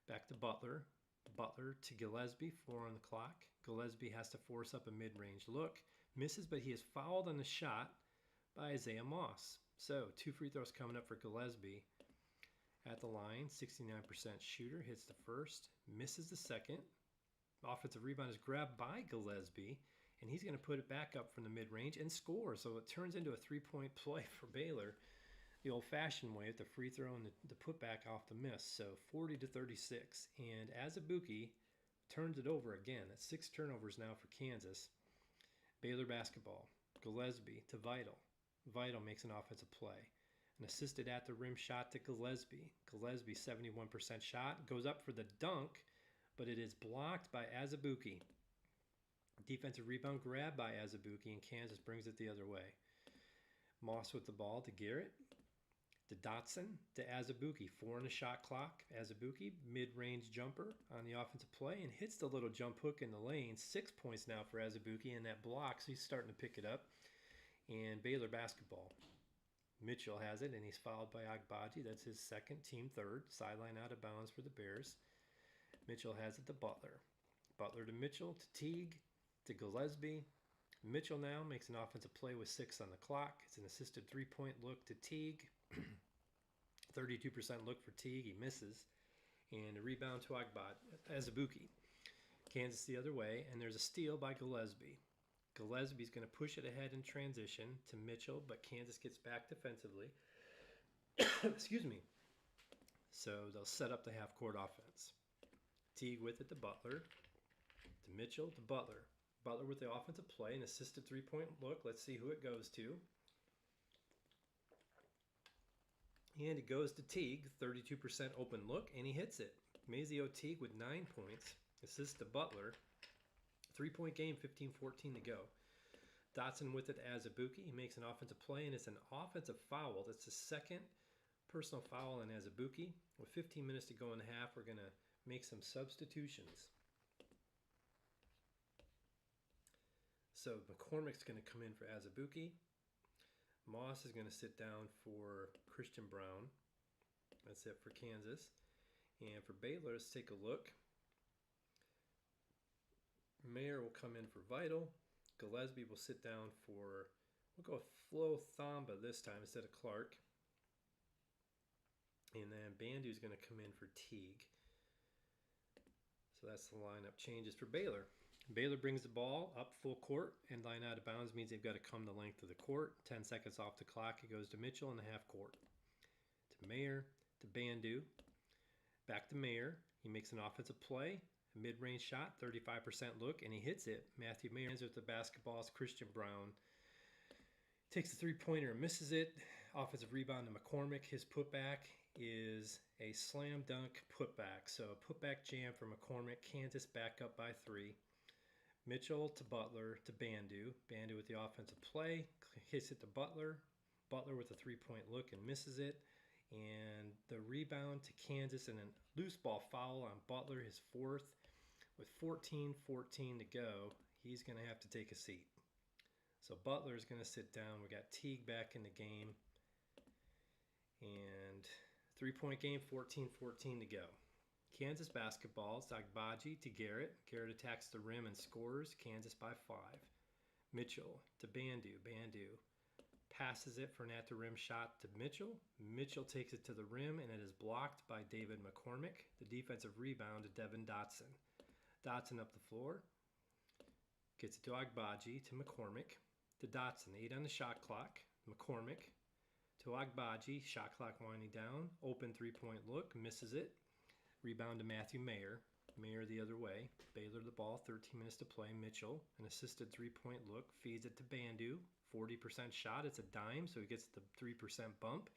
Back to Butler. Butler to Gillespie, 4 on the clock. Gillespie has to force up a mid-range look. Misses, but he is fouled on the shot by Isaiah Moss. So 2 free throws coming up for Gillespie. At the line, 69% shooter. Hits the first. Misses the second. Offensive rebound is grabbed by Gillespie, and he's going to put it back up from the mid-range and score. So it turns into a three-point play for Baylor, the old-fashioned way with the free throw and the putback off the miss. So 40-36, and Azubuike turns it over again. That's 6 turnovers now for Kansas. Baylor basketball. Gillespie to Vital. Vital makes an offensive play. An assisted at the rim shot to Gillespie. Gillespie, 71% shot. Goes up for the dunk, but it is blocked by Azubuike. Defensive rebound grabbed by Azubuike, and Kansas brings it the other way. Moss with the ball to Garrett. To Dotson, to Azubuike. 4 on the shot clock. Azubuike, mid-range jumper on the offensive play, and hits the little jump hook in the lane. 6 points now for Azubuike, and that blocks. He's starting to pick it up. And Baylor basketball. Mitchell has it, and he's fouled by Agbaji. That's his second, team third. Sideline out of bounds for the Bears. Mitchell has it to Butler. Butler to Mitchell, to Teague, to Gillespie. Mitchell now makes an offensive play with 6 on the clock. It's an assisted three-point look to Teague. 32% look for Teague. He misses. And a rebound to Azubuike. Kansas the other way, and there's a steal by Gillespie. Gillespie's going to push it ahead in transition to Mitchell, but Kansas gets back defensively. Excuse me. So they'll set up the half-court offense. Teague with it to Butler. To Mitchell, to Butler. Butler with the offensive play, an assisted three-point look. Let's see who it goes to. And it goes to Teague, 32% open look, and he hits it. Mazeo Teague with 9 points. Assist to Butler. 3-point game, 15-14 to go. Dotson with it to Azubuike. He makes an offensive play, and it's an offensive foul. That's the second personal foul on Azubuike. With 15 minutes to go in the half, we're going to make some substitutions. So McCormick's going to come in for Azubuike. Moss is going to sit down for Christian Brown. That's it for Kansas. And for Baylor, let's take a look. Mayer will come in for Vital. Gillespie will sit down for, we'll go with Flo Thamba this time instead of Clark. And then Bandu is going to come in for Teague. So that's the lineup changes for Baylor. Baylor brings the ball up full court, and line out of bounds means they've got to come the length of the court. 10 seconds off the clock, it goes to Mitchell in the half court. To Mayer, to Bandu. Back to Mayer. He makes an offensive play, a mid-range shot, 35% look, and he hits it. Matthew Mayer ends with the basketball as Christian Brown takes the three-pointer and misses it. Offensive rebound to McCormick. His putback is a slam dunk putback. So putback jam for McCormick. Kansas back up by 3. Mitchell to Butler to Bandu. Bandu with the offensive play. Hits it to Butler. Butler with a three-point look and misses it. And the rebound to Kansas and a loose ball foul on Butler, his 4th. With 14:14 to go, he's going to have to take a seat. So Butler is going to sit down. We got Teague back in the game. And 3-point game, 14:14 to go. Kansas basketball, it's Agbaji to Garrett. Garrett attacks the rim and scores. Kansas by 5. Mitchell to Bandu. Bandu passes it for an at-the-rim shot to Mitchell. Mitchell takes it to the rim, and it is blocked by David McCormick. The defensive rebound to Devin Dotson. Dotson up the floor. Gets it to Agbaji, to McCormick. To Dotson, 8 on the shot clock. McCormick to Agbaji, shot clock winding down. Open three-point look, misses it. Rebound to Matthew Mayer. Mayer the other way. Baylor the ball, 13 minutes to play. Mitchell, an assisted three-point look, feeds it to Bandu. 40% shot, it's a dime, so he gets the 3% bump.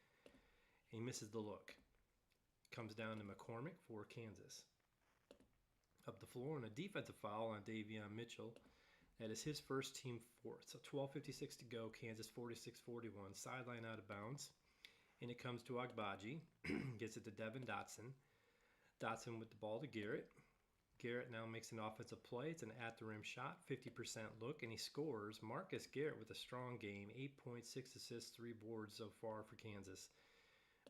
He misses the look. Comes down to McCormick for Kansas. Up the floor, and a defensive foul on Davion Mitchell. That is his first, team 4th. So 12:56 to go, Kansas 46-41. Sideline out of bounds. And it comes to Agbaji. Gets it to Devin Dotson. Dotson with the ball to Garrett. Garrett now makes an offensive play. It's an at-the-rim shot, 50% look, and he scores. Marcus Garrett with a strong game, 8 points, 6 assists, 3 boards so far for Kansas.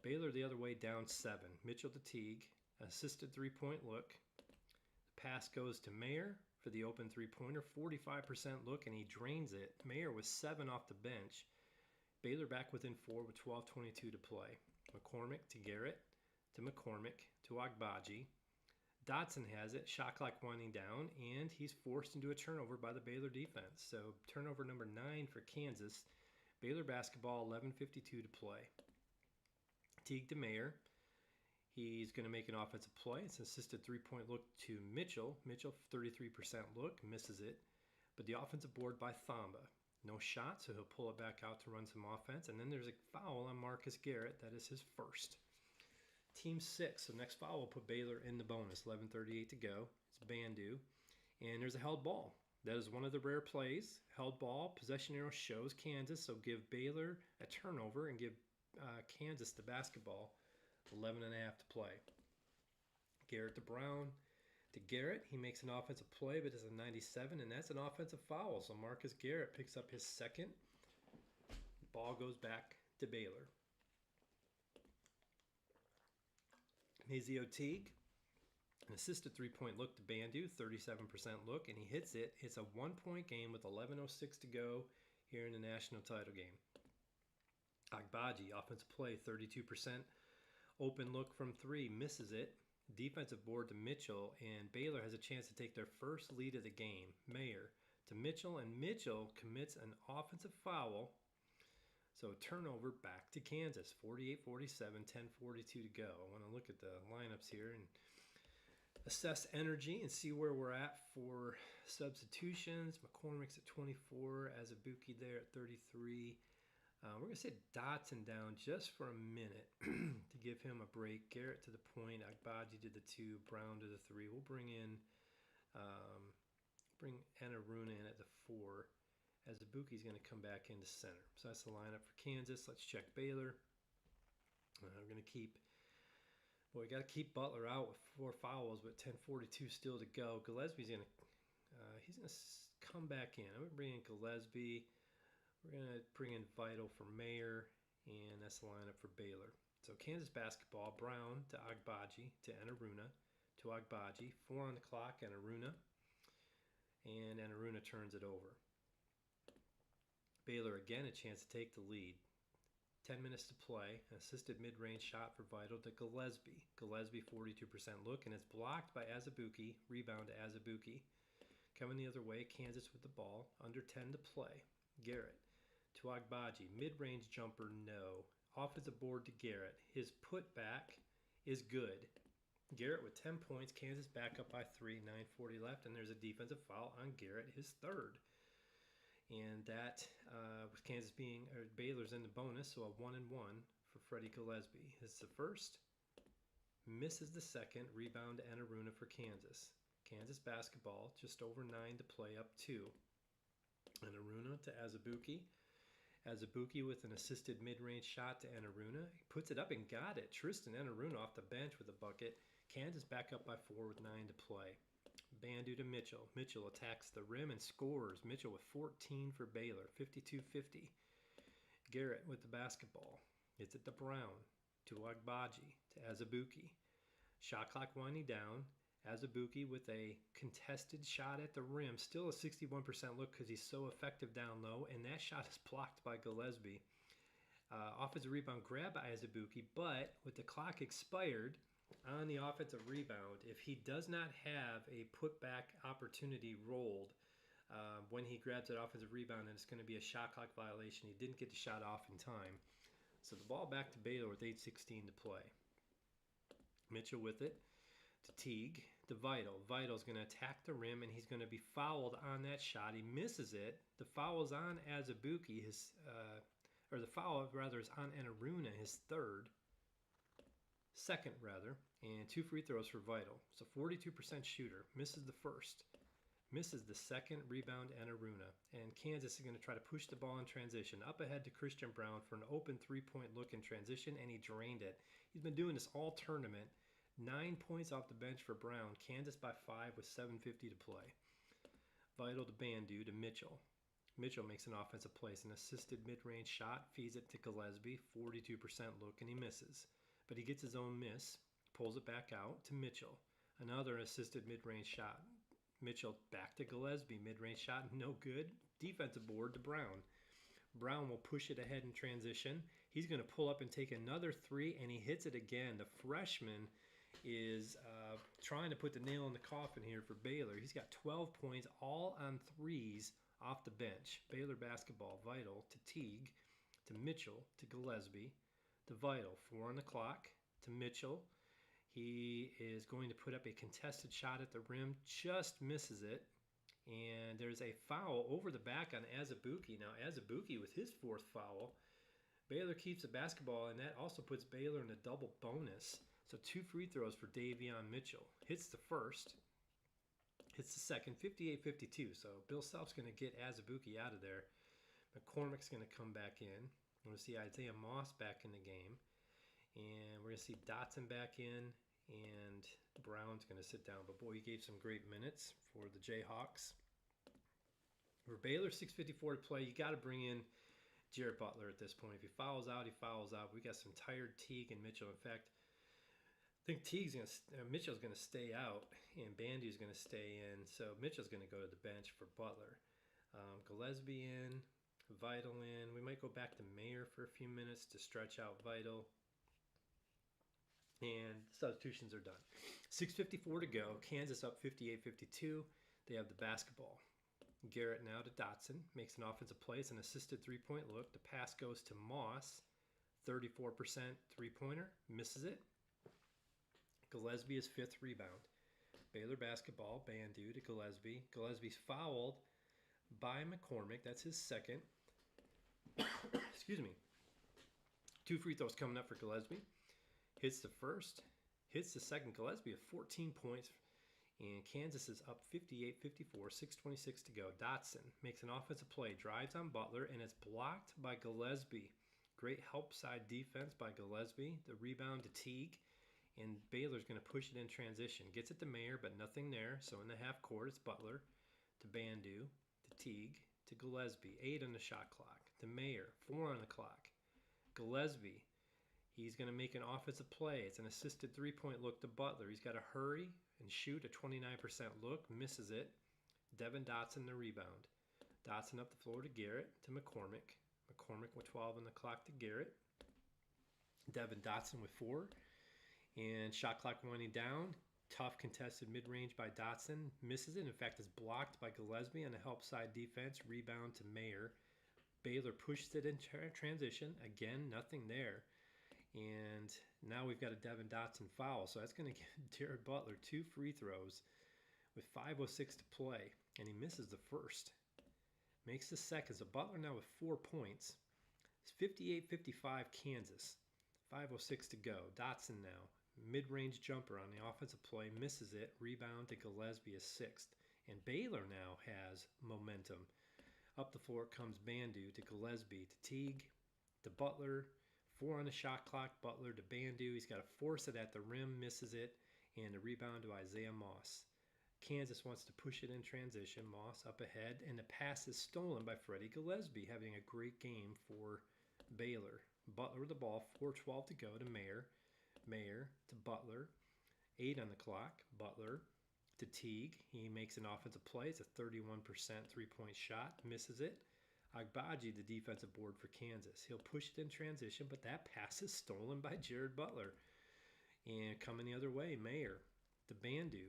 Baylor the other way, down 7. Mitchell to Teague, assisted three-point look. The pass goes to Mayer for the open three-pointer, 45% look, and he drains it. Mayer with 7 off the bench. Baylor back within 4 with 12:22 to play. McCormick to Garrett, to McCormick, to Agbaji. Dotson has it, shot clock winding down, and he's forced into a turnover by the Baylor defense. So turnover number 9 for Kansas. Baylor basketball, 11:52 to play. Teague to Mayer. He's going to make an offensive play. It's an assisted three-point look to Mitchell. Mitchell, 33% look, misses it. But the offensive board by Thamba. No shot, so he'll pull it back out to run some offense. And then there's a foul on Marcus Garrett. That is his first. Team 6, so next foul will put Baylor in the bonus. 11:38 to go. It's Bandu. And there's a held ball. That is one of the rare plays. Held ball, possession arrow shows Kansas, so give Baylor a turnover and give Kansas the basketball. 11.5 to play. Garrett to Brown. To Garrett, he makes an offensive play, but it's a 97, and that's an offensive foul. So Marcus Garrett picks up his second. The ball goes back to Baylor. Mazio Teague, an assisted three-point look to Bandu, 37% look, and he hits it. It's a 1-point game with 11:06 to go here in the national title game. Agbaji, offensive play, 32%. Open look from 3, misses it. Defensive board to Mitchell, and Baylor has a chance to take their first lead of the game. Mayer to Mitchell, and Mitchell commits an offensive foul. So turnover back to Kansas, 48-47, 10:42 to go. I want to look at the lineups here and assess energy and see where we're at for substitutions. McCormick's at 24, Azubuike there at 33. We're going to sit Dotson down just for a minute to give him a break. Garrett to the point, Agbaji to the 2, Brown to the 3. We'll bring in, bring Enaruna in at the 4. Azubuike's going to come back into center. So that's the lineup for Kansas. Let's check Baylor. We're going to keep, well, we got to keep Butler out with 4 fouls, but 10:42 still to go. Gillespie's going to, he's going to come back in. I'm going to bring in Gillespie. We're going to bring in Vital for Mayer, and that's the lineup for Baylor. So Kansas basketball, Brown to Agbaji to Enaruna to Agbaji. 4 on the clock, Enaruna. And Enaruna turns it over. Baylor again a chance to take the lead. 10 minutes to play. An assisted mid-range shot for Vital to Gillespie. Gillespie 42% look, and it's blocked by Azubuike. Rebound to Azubuike. Coming the other way, Kansas with the ball. Under 10 to play. Garrett to Agbaji. Mid-range jumper, no. Offensive board to Garrett. His putback is good. Garrett with 10 points. Kansas back up by 3. 9:40 left, and there's a defensive foul on Garrett, his third. And that, with Kansas being, or Baylor's in the bonus, so a 1-1 for Freddie Gillespie. It's the first, misses the second, rebound to Enaruna for Kansas. Kansas basketball, just over 9 to play, up 2. Enaruna to Azubuike. Azubuike with an assisted mid-range shot to Enaruna. He puts it up and got it. Tristan Enaruna off the bench with a bucket. Kansas back up by 4 with 9 to play. Bandu to Mitchell. Mitchell attacks the rim and scores. Mitchell with 14 for Baylor, 52-50. Garrett with the basketball. It's at the Brown to Agbaji to Azubuike. Shot clock winding down. Azubuike with a contested shot at the rim. Still a 61% look because he's so effective down low, and that shot is blocked by Gillespie. Offensive rebound grab by Azubuike, but with the clock expired, on the offensive rebound, if he does not have a putback opportunity rolled when he grabs that offensive rebound, then it's going to be a shot clock violation. He didn't get the shot off in time. So the ball back to Baylor with 8:16 to play. Mitchell with it to Teague to Vital. Vital's going to attack the rim, and he's going to be fouled on that shot. He misses it. The foul is on Azubuike, the foul rather is on Enaruna, his second, and 2 free throws for Vital. So 42% shooter, misses the first, misses the second, rebound Enaruna. And Kansas is going to try to push the ball in transition. Up ahead to Christian Brown for an open 3-point look in transition, and he drained it. He's been doing this all tournament. 9 points off the bench for Brown. Kansas by 5 with 7:50 to play. Vital to Bandu to Mitchell. Mitchell makes an offensive play. An assisted mid-range shot, feeds it to Gillespie. 42% look, and he misses. But he gets his own miss, pulls it back out to Mitchell. Another assisted mid-range shot. Mitchell back to Gillespie. Mid-range shot, no good. Defensive board to Brown. Brown will push it ahead in transition. He's going to pull up and take another 3, and he hits it again. The freshman is trying to put the nail in the coffin here for Baylor. He's got 12 points, all on 3s off the bench. Baylor basketball, Vital to Teague, to Mitchell, to Gillespie, to Vital. 4 on the clock, to Mitchell. He is going to put up a contested shot at the rim, just misses it. And there's a foul over the back on Azubuike. Now Azubuike with his 4th foul. Baylor keeps the basketball, and that also puts Baylor in a double bonus. So 2 free throws for Davion Mitchell. Hits the first, hits the second, 58-52. So Bill Self's going to get Azubuike out of there. McCormick's going to come back in. We're going to see Isaiah Moss back in the game. And we're going to see Dotson back in. And Brown's going to sit down. But boy, he gave some great minutes for the Jayhawks. For Baylor, 6:54 to play. You got to bring in Jared Butler at this point. If he fouls out, he fouls out. We got some tired Teague and Mitchell. In fact, I think Mitchell's going to stay out, and Bandu's going to stay in. So Mitchell's going to go to the bench for Butler. Gillespie in, Vital in. We might go back to Mayer for a few minutes to stretch out Vital. And substitutions are done. 6:54 to go. Kansas up 58-52. They have the basketball. Garrett now to Dotson. Makes an offensive play. It's an assisted 3-point look. The pass goes to Moss. 34% three-pointer. Misses it. Gillespie is 5th rebound. Baylor basketball. Bandu to Gillespie. Gillespie's fouled by McCormick. That's his second. Excuse me. 2 free throws coming up for Gillespie. Hits the first. Hits the second. Gillespie with 14 points. And Kansas is up 58-54. 6:26 to go. Dotson makes an offensive play. Drives on Butler, and it's blocked by Gillespie. Great help side defense by Gillespie. The rebound to Teague. And Baylor's going to push it in transition. Gets it to Mayer, but nothing there. So in the half court, it's Butler to Bandu, to Teague, to Gillespie. 8 on the shot clock. To to Mayer. 4 on the clock. Gillespie, he's going to make an offensive play. It's an assisted three-point look to Butler. He's got to hurry and shoot a 29% look, misses it. Devin Dotson the rebound. Dotson up the floor to Garrett, to McCormick. McCormick with 12 on the clock to Garrett. Devin Dotson with 4. And shot clock winding down. Tough contested mid-range by Dotson. Misses it. In fact, it's blocked by Gillespie on the help side defense. Rebound to Mayer. Baylor pushes it in transition. Again, nothing there. And now we've got a Devin Dotson foul. So that's going to give Jared Butler 2 free throws with 5:06 to play. And he misses the first. Makes the second. So Butler now with 4 points. It's 58-55 Kansas. 5:06 to go. Dotson now. Mid-range jumper on the offensive play. Misses it. Rebound to Gillespie is 6th. And Baylor now has momentum. Up the floor comes Bandu to Gillespie to Teague to Butler. 4 on the shot clock. Butler to Bandu. He's got to force it at the rim. Misses it. And a rebound to Isaiah Moss. Kansas wants to push it in transition. Moss up ahead. And the pass is stolen by Freddie Gillespie, having a great game for Baylor. Butler with the ball. 4:12 to go to Mayer. Mayer to Butler. 8 on the clock. Butler to Teague. He makes an offensive play. It's a 31% three-point shot. Misses it. Agbaji, the defensive board for Kansas. He'll push it in transition, but that pass is stolen by Jared Butler. And coming the other way, Mayer to Bandu.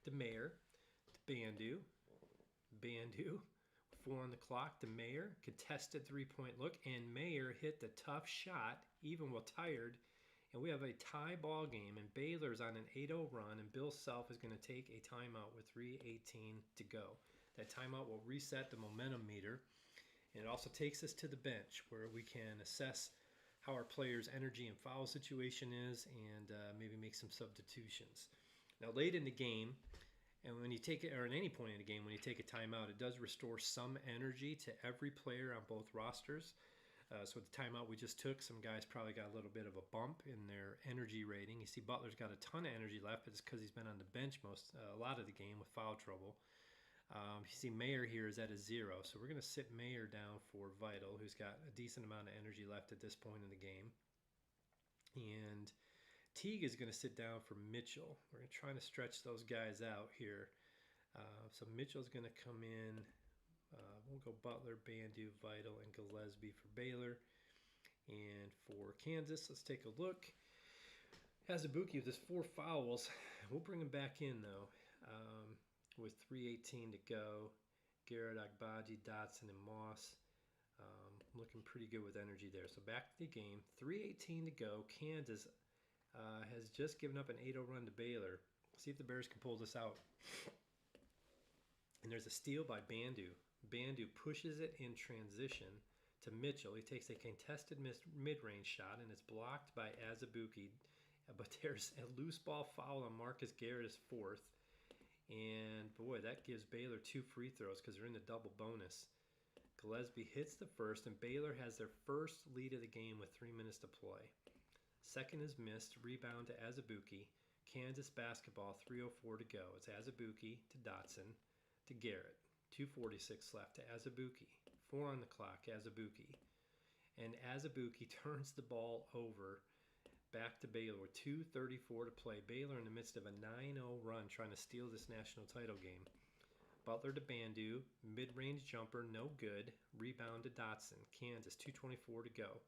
To Mayer to Bandu. Bandu. 4 on the clock to Mayer. Contested three-point look, and Mayer hit the tough shot, even while tired. And we have a tie ball game, and Baylor's on an 8-0 run, and Bill Self is going to take a timeout with 3:18 to go. That timeout will reset the momentum meter, and it also takes us to the bench where we can assess how our players' energy and foul situation is, and maybe make some substitutions. Now, late in the game, and when you take it, or at any point in the game, when you take a timeout, it does restore some energy to every player on both rosters. So with the timeout we just took, some guys probably got a little bit of a bump in their energy rating. You see Butler's got a ton of energy left, but it's because he's been on the bench a lot of the game with foul trouble. You see Mayer here is at a 0, so we're going to sit Mayer down for Vital, who's got a decent amount of energy left at this point in the game. And Teague is going to sit down for Mitchell. We're going to try to stretch those guys out here. So Mitchell's going to come in. We'll go Butler, Bandu, Vital, and Gillespie for Baylor. And for Kansas, let's take a look. Azubuike with his 4 fouls. We'll bring him back in, though, with 3:18 to go. Garrett, Agbaji, Dotson, and Moss looking pretty good with energy there. So back to the game. 3:18 to go. Kansas has just given up an 8-0 run to Baylor. See if the Bears can pull this out. And there's a steal by Bandu. Bandu pushes it in transition to Mitchell. He takes a contested mid-range shot, and it's blocked by Azubuike. But there's a loose ball foul on Marcus Garrett, his 4th. And boy, that gives Baylor 2 free throws because they're in the double bonus. Gillespie hits the first, and Baylor has their first lead of the game with 3 minutes to play. Second is missed. Rebound to Azubuike. Kansas basketball, 3:04 to go. It's Azubuike to Dotson to Garrett. 2:46 left to Azubuike. 4 on the clock, Azubuike. And Azubuike turns the ball over back to Baylor with 2:34 to play. Baylor in the midst of a 9-0 run trying to steal this national title game. Butler to Bandu. Mid-range jumper, no good. Rebound to Dotson. Kansas, 2:24 to go.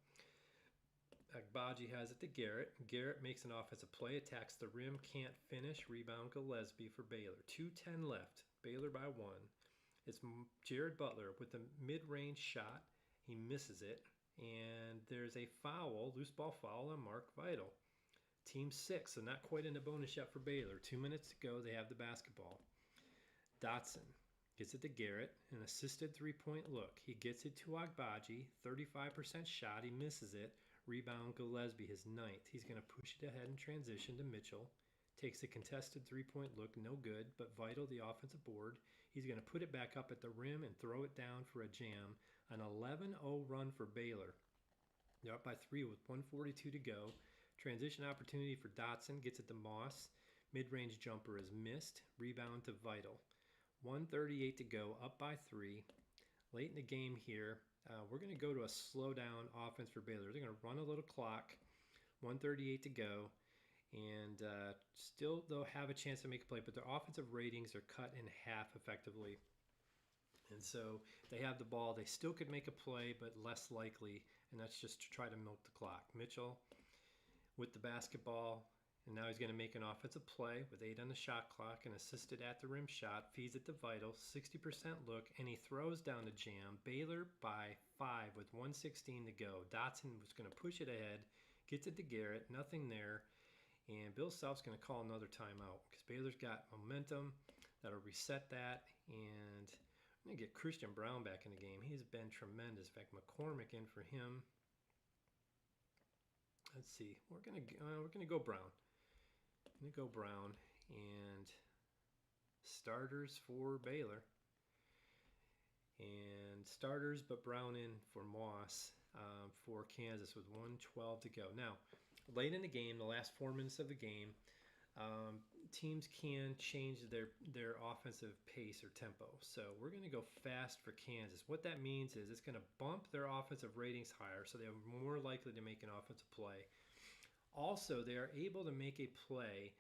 Agbaji has it to Garrett. Garrett makes an offensive play, attacks the rim, can't finish. Rebound Gillespie for Baylor. 2:10 left. Baylor by 1. It's Jared Butler with a mid-range shot. He misses it. And there's a foul, loose ball foul on Mark Vital. Team 6, so not quite in the bonus yet for Baylor. 2 minutes to go. They have the basketball. Dotson gets it to Garrett. An assisted three-point look. He gets it to Agbaji. 35% shot. He misses it. Rebound Gillespie, his 9th. He's going to push it ahead in transition to Mitchell. Takes a contested three-point look, no good, but Vital, the offensive board. He's going to put it back up at the rim and throw it down for a jam. An 11-0 run for Baylor. They're up by 3 with 1:42 to go. Transition opportunity for Dotson. Gets it to Moss. Mid-range jumper is missed. Rebound to Vital. 1:38 to go, up by 3. late in the game here, we're going to go to a slow down offense for Baylor. They're going to run a little clock, 1:38 to go, and still they'll have a chance to make a play, but their offensive ratings are cut in half effectively. And so they have the ball. They still could make a play, but less likely, and that's just to try to milk the clock. Mitchell with the basketball, and now he's going to make an offensive play with 8 on the shot clock, and assisted at the rim shot, feeds it to Vital, 60% look, and he throws down the jam. Baylor by 5 with 1:16 to go. Dotson was going to push it ahead, gets it to Garrett, nothing there, and Bill Self's going to call another timeout because Baylor's got momentum. That'll reset that, and I'm going to get Christian Braun back in the game. He's been tremendous. In fact, McCormick in for him. Let's see. We're gonna go Braun. I'm gonna go Braun, and starters for Baylor. And starters, but Braun in for Moss for Kansas with 1:12 to go. Now, late in the game, the last 4 minutes of the game, teams can change their offensive pace or tempo. So we're going to go fast for Kansas. What that means is it's going to bump their offensive ratings higher, so they're more likely to make an offensive play. Also, they are able to make a play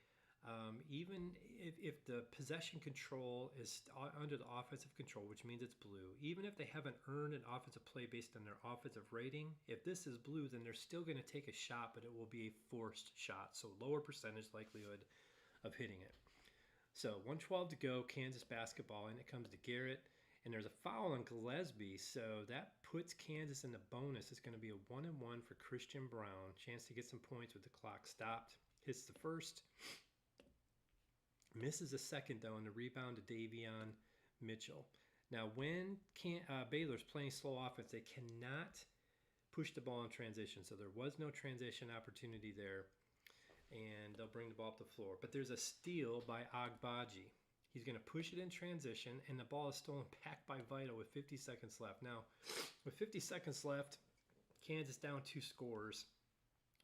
even if the possession control is under the offensive control, which means it's blue. Even if they haven't earned an offensive play based on their offensive rating, if this is blue, then they're still going to take a shot, but it will be a forced shot, so lower percentage likelihood of hitting it. So 1:12 to go, Kansas basketball, and it comes to Garrett, and there's a foul on Gillespie, so that puts Kansas in the bonus. It's going to be a 1-and-1 for Christian Braun. Chance to get some points with the clock stopped. Hits the first. Misses a second, though, and the rebound to Davion Mitchell. Now, when Baylor's playing slow offense, they cannot push the ball in transition, so there was no transition opportunity there, and they'll bring the ball up the floor. But there's a steal by Agbaji. He's going to push it in transition, and the ball is stolen back by Vital with 50 seconds left. Now, with 50 seconds left, Kansas down 2 scores.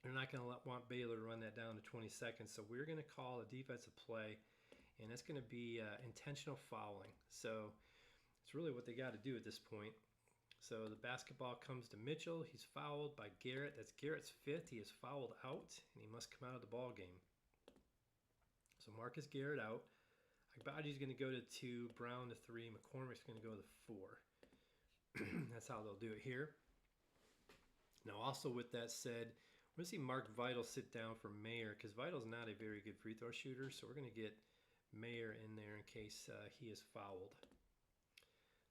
They're not going to want Baylor to run that down to 20 seconds, so we're going to call a defensive play, and it's going to be intentional fouling. So it's really what they got to do at this point. So the basketball comes to Mitchell. He's fouled by Garrett. That's Garrett's 5th. He is fouled out, and he must come out of the ball game. So Marcus Garrett out. Agbaji's going to go to 2, Braun to 3, McCormick's going to go to 4. That's how they'll do it here. Now, also with that said, we're going to see Mark Vital sit down for Mayer because Vital's not a very good free throw shooter, so we're going to get Mayer in there in case he is fouled.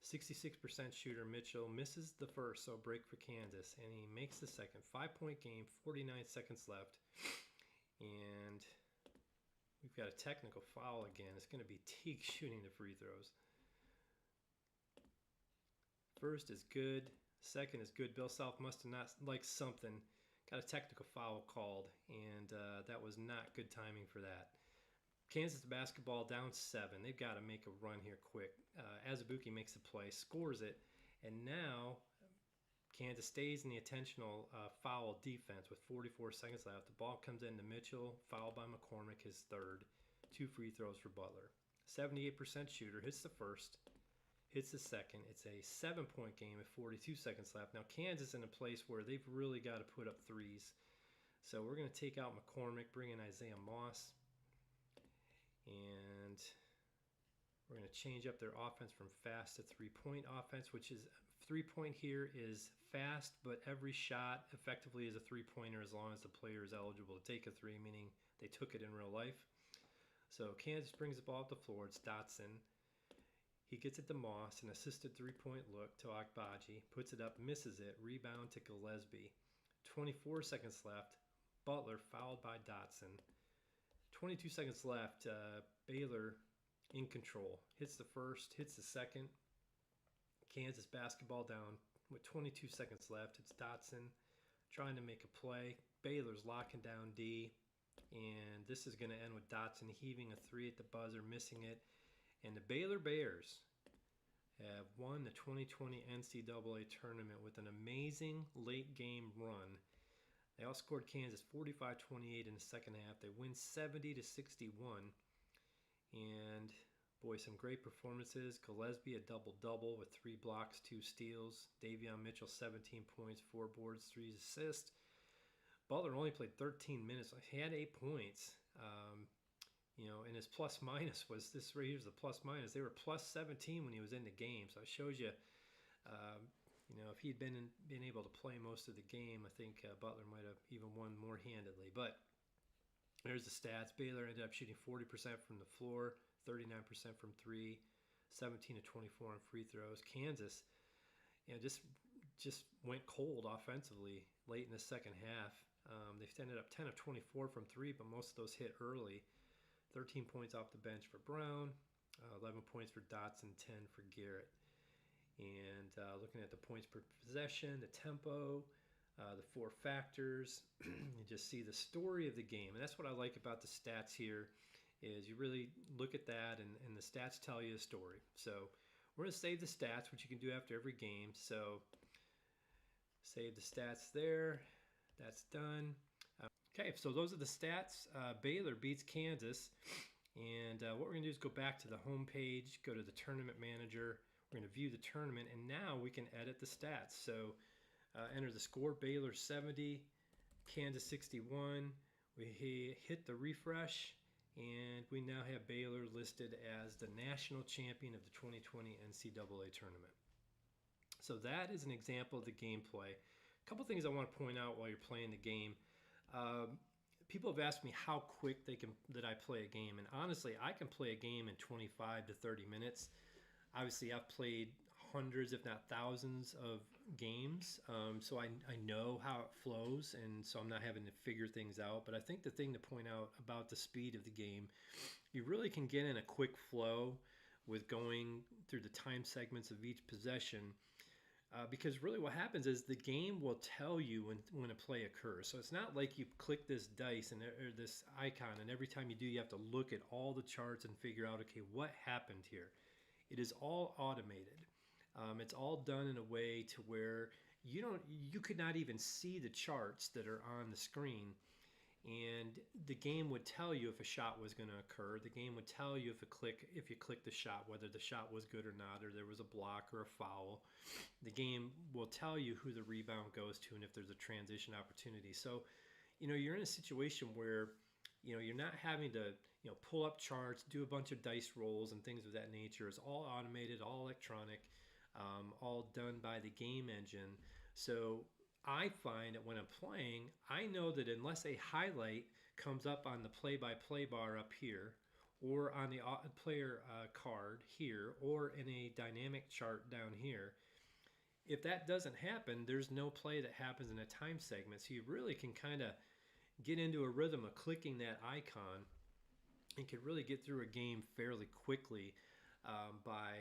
66% shooter Mitchell misses the first, so break for Kansas, and he makes the second. 5-point game, 49 seconds left, and we've got a technical foul again. It's going to be Teague shooting the free throws. First is good. Second is good. Bill Self must have not liked something. Got a technical foul called, and that was not good timing for that. Kansas basketball down 7. They've got to make a run here quick. Azubuike makes the play, scores it, and now Kansas stays in the intentional foul defense with 44 seconds left. The ball comes into Mitchell, fouled by McCormick, his 3rd. 2 free throws for Butler. 78% shooter, hits the first, hits the second. It's a 7-point game with 42 seconds left. Now Kansas in a place where they've really got to put up threes. So we're going to take out McCormick, bring in Isaiah Moss, and we're going to change up their offense from fast to 3-point offense, which is 3-point here is fast, but every shot effectively is a 3-pointer as long as the player is eligible to take a 3, meaning they took it in real life. So Kansas brings the ball up the floor. It's Dotson. He gets it to Moss, an assisted 3-point look to Agbaji, puts it up, misses it, rebound to Gillespie. 24 seconds left. Butler fouled by Dotson. 22 seconds left. Baylor in control. Hits the first, hits the second. Kansas basketball down with 22 seconds left. It's Dotson trying to make a play. Baylor's locking down D. And this is going to end with Dotson heaving a 3 at the buzzer, missing it. And the Baylor Bears have won the 2020 NCAA tournament with an amazing late game run. They outscored Kansas 45-28 in the second half. They win 70-61. And Boy, some great performances. Gillespie, a double-double with 3 blocks, 2 steals. Davion Mitchell, 17 points, 4 boards, 3 assists. Butler only played 13 minutes. He had 8 points. And his plus minus was this right here's the plus minus. They were plus 17 when he was in the game. So it shows you, if he'd been able to play most of the game, I think Butler might have even won more handedly. But there's the stats. Baylor ended up shooting 40% from the floor, 39% from 3, 17 to 24 on free throws. Kansas, just went cold offensively late in the second half. They ended up 10 of 24 from 3, but most of those hit early. 13 points off the bench for Brown, 11 points for Dotson, 10 for Garrett. And looking at the points per possession, the tempo, the 4 factors, you just see the story of the game. And that's what I like about the stats here, is you really look at that and the stats tell you a story. So we're going to save the stats, which you can do after every game. So save the stats there. That's done. Okay, so those are the stats. Baylor beats Kansas. And what we're going to do is go back to the home page, go to the tournament manager. We're going to view the tournament, and now we can edit the stats. So enter the score. Baylor 70, Kansas 61. We hit the refresh, and we now have Baylor listed as the national champion of the 2020 NCAA tournament. So that is an example of the gameplay. A couple things I want to point out while you're playing the game. People have asked me how quick that I play a game, and honestly, I can play a game in 25 to 30 minutes. Obviously, I've played hundreds, if not thousands, of games, so I know how it flows, and so I'm not having to figure things out. But I think the thing to point out about the speed of the game, you really can get in a quick flow with going through the time segments of each possession. Because really what happens is the game will tell you when a play occurs. So it's not like you click this dice or this icon, and every time you do, you have to look at all the charts and figure out, okay, what happened here? It is all automated. It's all done in a way to where you could not even see the charts that are on the screen. And the game would tell you if a shot was going to occur. The game would tell you if you click the shot, whether the shot was good or not, or there was a block or a foul. The game will tell you who the rebound goes to and if there's a transition opportunity. So, you're in a situation where, you're not having to, pull up charts, do a bunch of dice rolls and things of that nature. It's all automated, all electronic, all done by the game engine. So I find that when I'm playing, I know that unless a highlight comes up on the play-by-play bar up here, or on the player card here, or in a dynamic chart down here, if that doesn't happen, there's no play that happens in a time segment. So you really can kind of get into a rhythm of clicking that icon and can really get through a game fairly quickly by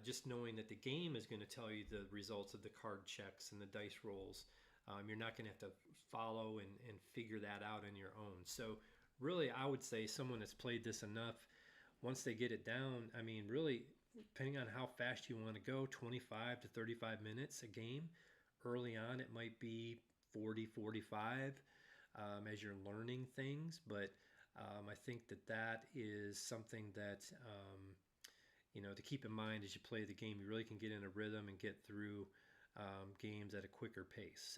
just knowing that the game is going to tell you the results of the card checks and the dice rolls. You're not going to have to follow and figure that out on your own. So really, I would say someone that's played this enough, once they get it down, I mean, really, depending on how fast you want to go, 25 to 35 minutes a game. Early on, it might be 40, 45 as you're learning things. But I think that is something that, to keep in mind as you play the game. You really can get in a rhythm and get through games at a quicker pace.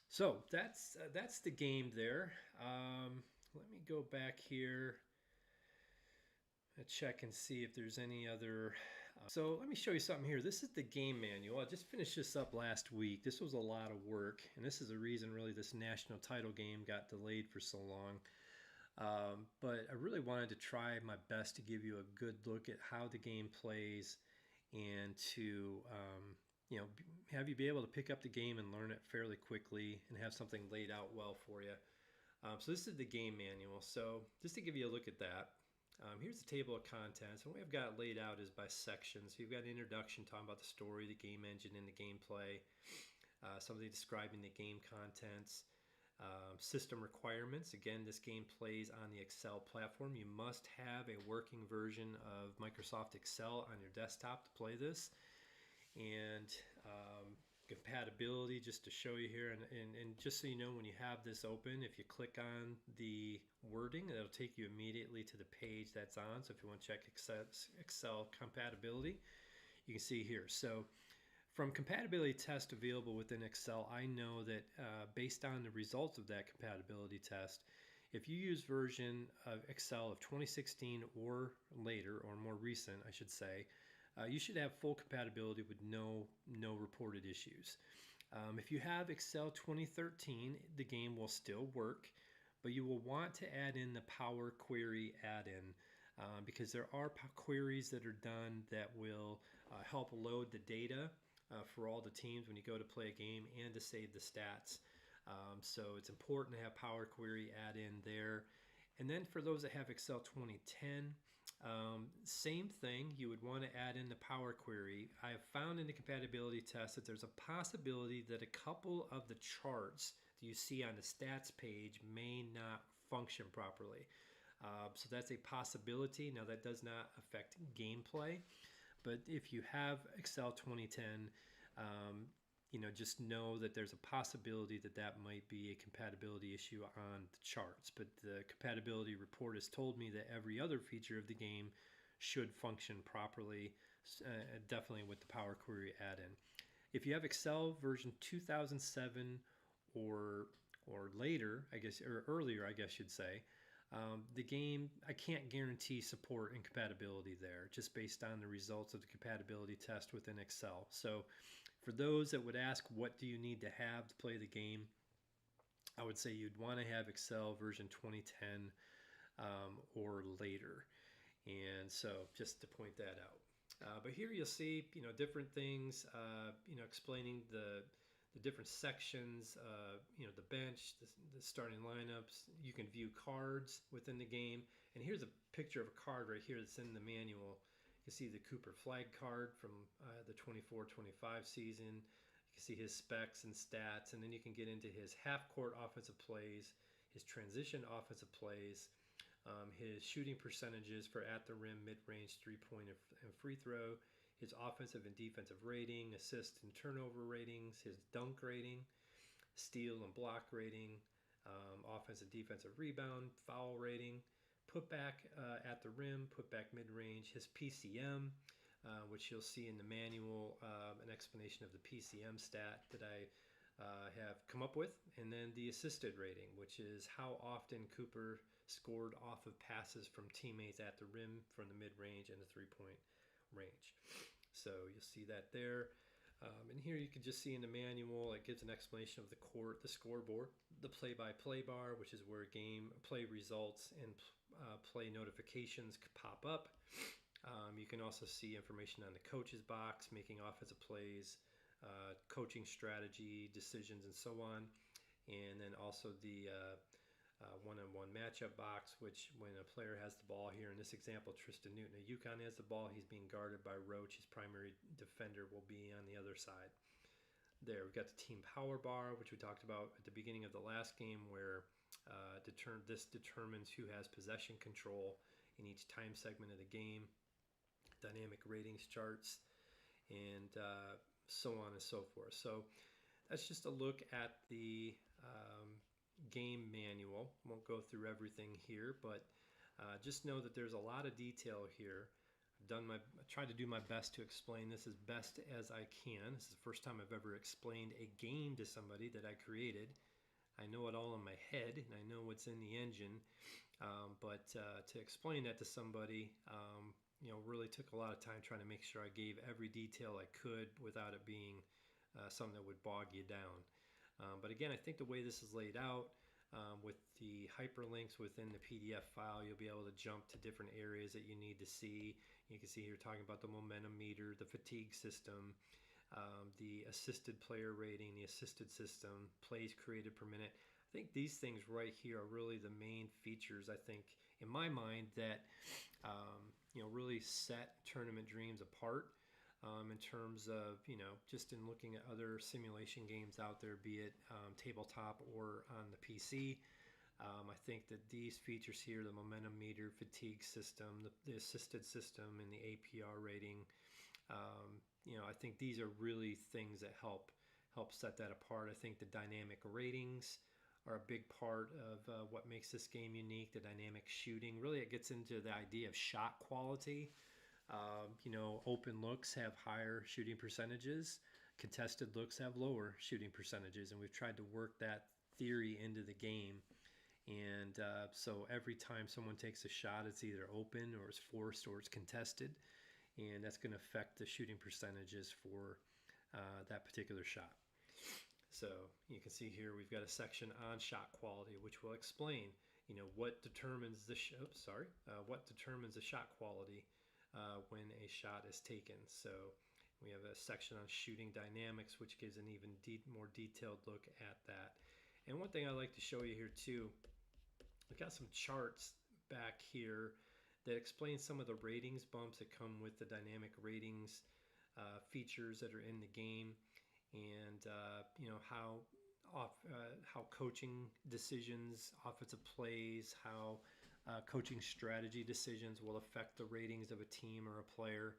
So that's the game there. Let me go back here and check and see if there's any other. So let me show you something here. This is the game manual. I just finished this up last week. This was a lot of work, and this is the reason really this national title game got delayed for so long. But I really wanted to try my best to give you a good look at how the game plays and to have you be able to pick up the game and learn it fairly quickly and have something laid out well for you. So this is the game manual. So just to give you a look at that, here's the table of contents. And what we've got laid out is by sections. So you've got an introduction talking about the story, the game engine, and the gameplay. Something describing the game contents. System requirements. Again, this game plays on the Excel platform. You must have a working version of Microsoft Excel on your desktop to play this. And compatibility, just to show you here, and just so you know, when you have this open, if you click on the wording, it'll take you immediately to the page that's on. So if you want to check Excel compatibility, you can see here. So from compatibility test available within Excel, I know that based on the results of that compatibility test, if you use version of Excel of 2016 or later, or more recent, I should say, you should have full compatibility with no reported issues. If you have Excel 2013, the game will still work, but you will want to add in the Power Query add-in because there are queries that are done that will help load the data for all the teams when you go to play a game and to save the stats. So it's important to have Power Query add-in there. And then for those that have Excel 2010, same thing, you would want to add in the Power Query. I have found in the compatibility test that there's a possibility that a couple of the charts that you see on the stats page may not function properly. So that's a possibility. Now that does not affect gameplay, but if you have Excel 2010, just know that there's a possibility that that might be a compatibility issue on the charts. But the compatibility report has told me that every other feature of the game should function properly, definitely with the Power Query add-in. If you have Excel version 2007 or later, I guess, or earlier, I guess you'd say, the game, I can't guarantee support and compatibility there, just based on the results of the compatibility test within Excel. So for those that would ask, what do you need to have to play the game? I would say you'd want to have Excel version 2010 or later. And so just to point that out. But here you'll see, different things, explaining the different sections, the bench, the starting lineups. You can view cards within the game. And here's a picture of a card right here that's in the manual. You can see the Cooper Flag card from the 24-25 season. You can see his specs and stats, and then you can get into his half-court offensive plays, his transition offensive plays, his shooting percentages for at the rim, mid-range, three-point, and free throw, his offensive and defensive rating, assist and turnover ratings, his dunk rating, steal and block rating, offensive defensive rebound, foul rating, putback at the rim, putback mid-range, his PCM, which you'll see in the manual, an explanation of the PCM stat that I have come up with, and then the assisted rating, which is how often Cooper scored off of passes from teammates at the rim from the mid-range and the three-point range. So you'll see that there. And here you can just see in the manual, it gives an explanation of the court, the scoreboard, the play-by-play bar, which is where game play results and play notifications pop up. You can also see information on the coach's box, making offensive plays, coaching strategy, decisions, and so on. And then also the one-on-one matchup box, which when a player has the ball here, in this example, Tristan Newton of UConn has the ball, he's being guarded by Roach. His primary defender will be on the other side. There, we've got the team power bar, which we talked about at the beginning of the last game, where this determines who has possession control in each time segment of the game. Dynamic ratings charts, and so on and so forth. So that's just a look at the game manual. Won't go through everything here, but just know that there's a lot of detail here. I tried to do my best to explain this as best as I can. This is the first time I've ever explained a game to somebody that I created. I know it all in my head, and I know what's in the engine, but to explain that to somebody, really took a lot of time trying to make sure I gave every detail I could without it being something that would bog you down. But again, I think the way this is laid out, with the hyperlinks within the PDF file, you'll be able to jump to different areas that you need to see. You can see here talking about the momentum meter, the fatigue system, the assisted player rating, the assisted system, plays created per minute. I think these things right here are really the main features, I think, in my mind, that really set Tournament Dreams apart in terms of, just in looking at other simulation games out there, be it tabletop or on the PC. I think that these features here, the momentum meter, fatigue system, the assisted system, and the APR rating, I think these are really things that help help set that apart. I think the dynamic ratings are a big part of what makes this game unique. The dynamic shooting, really, it gets into the idea of shot quality. Open looks have higher shooting percentages. Contested looks have lower shooting percentages, and we've tried to work that theory into the game. And so every time someone takes a shot, it's either open or it's forced or it's contested, and that's going to affect the shooting percentages for that particular shot. So you can see here we've got a section on shot quality, which will explain, what determines the what determines the shot quality when a shot is taken. So we have a section on shooting dynamics, which gives an even more detailed look at that. And one thing I like to show you here too, we've got some charts back here that explain some of the ratings bumps that come with the dynamic ratings features that are in the game, and how coaching decisions, offensive plays, how coaching strategy decisions will affect the ratings of a team or a player.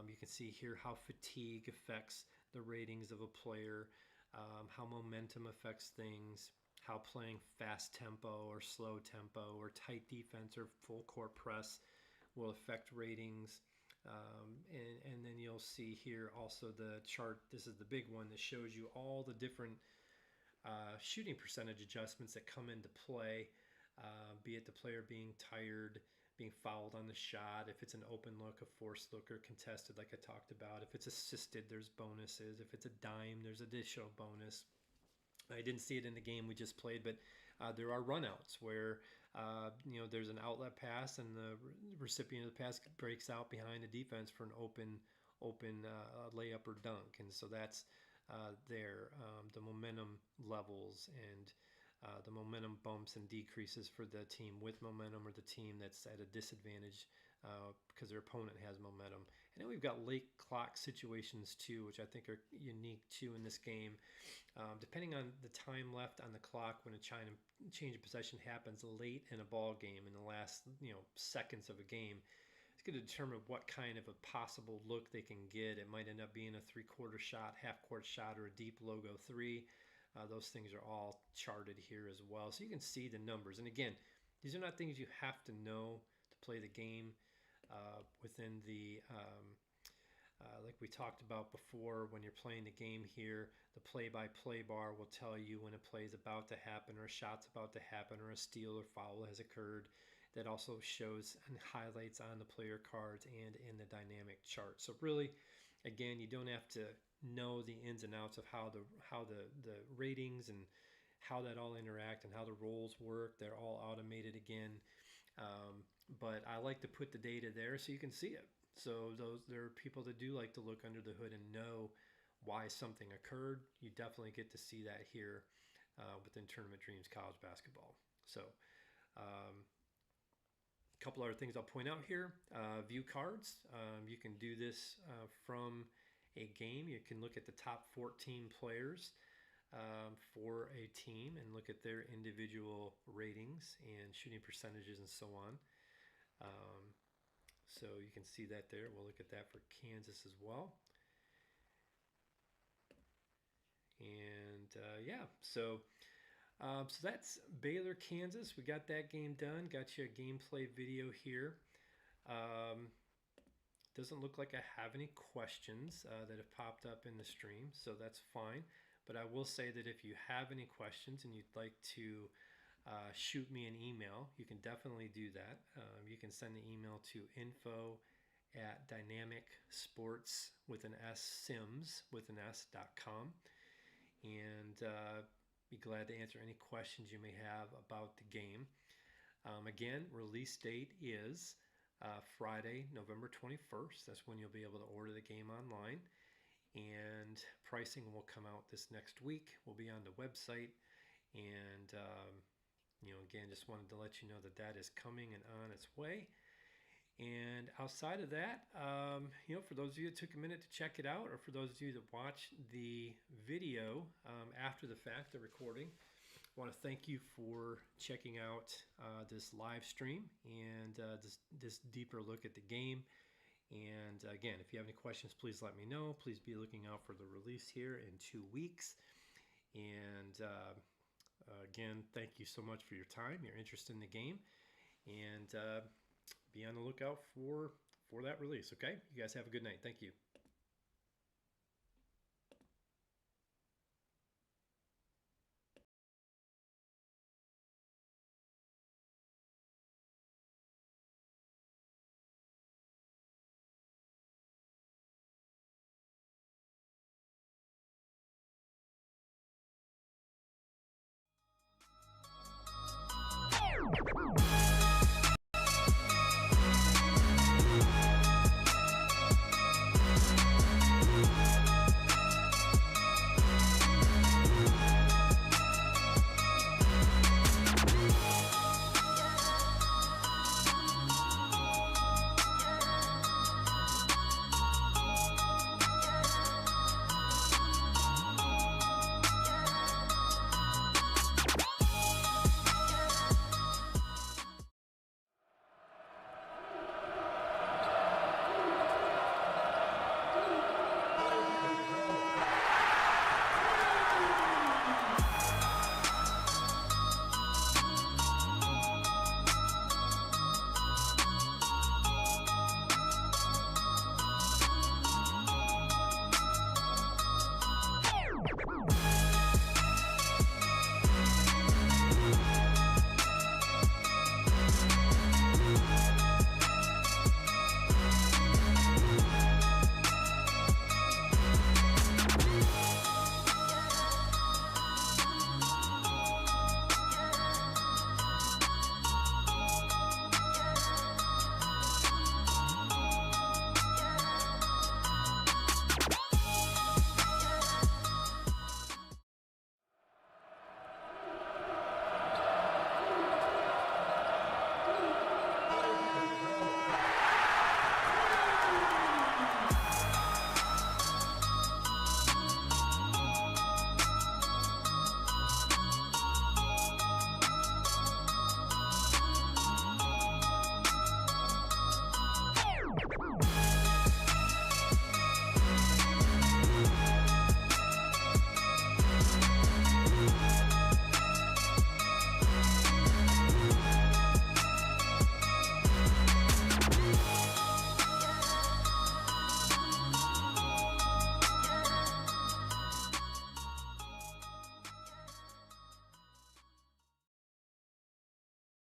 You can see here how fatigue affects the ratings of a player, how momentum affects things, how playing fast tempo or slow tempo or tight defense or full court press will affect ratings. And then you'll see here also the chart. This is the big one that shows you all the different shooting percentage adjustments that come into play, be it the player being tired, being fouled on the shot, if it's an open look, a forced look, or contested like I talked about. If it's assisted, there's bonuses. If it's a dime, there's additional bonus. I didn't see it in the game we just played, but there are runouts where there's an outlet pass and the recipient of the pass breaks out behind the defense for an open layup or dunk, and so that's there. The momentum levels and the momentum bumps and decreases for the team with momentum or the team that's at a disadvantage because their opponent has momentum. And then we've got late clock situations too, which I think are unique too in this game. Depending on the time left on the clock when a change of possession happens late in a ball game, in the last seconds of a game, it's going to determine what kind of a possible look they can get. It might end up being a three-quarter shot, half-court shot, or a deep logo three. Those things are all charted here as well, so you can see the numbers. And again, these are not things you have to know to play the game. Within the like we talked about before, when you're playing the game here, the play-by-play bar will tell you when a play is about to happen or a shot's about to happen or a steal or foul has occurred. That also shows and highlights on the player cards and in the dynamic chart. So really, again, you don't have to know the ins and outs of how the ratings and how that all interact and how the roles work. They're all automated again. But I like to put the data there so you can see it. So there are people that do like to look under the hood and know why something occurred. You definitely get to see that here within Tournament Dreams College Basketball. So a couple other things I'll point out here. View cards. You can do this from a game. You can look at the top 14 players for a team and look at their individual ratings and shooting percentages and so on. So you can see that there. We'll look at that for Kansas as well. And so that's Baylor, Kansas. We got that game done. Got you a gameplay video here. Doesn't look like I have any questions that have popped up in the stream, so that's fine. But I will say that if you have any questions and you'd like to shoot me an email, you can definitely do that. You can send the email to info@dynamicsports.com, and be glad to answer any questions you may have about the game. Again, release date is Friday, November 21st. That's when you'll be able to order the game online, and pricing will come out this next week. We'll be on the website, and again, just wanted to let you know that that is coming and on its way. And outside of that, for those of you that took a minute to check it out, or for those of you that watch the video after the fact, the recording, I want to thank you for checking out this live stream and this deeper look at the game. And again, if you have any questions, please let me know. Please be looking out for the release here in 2 weeks. And again, thank you so much for your time, your interest in the game, and be on the lookout for that release. Okay, you guys have a good night. Thank you.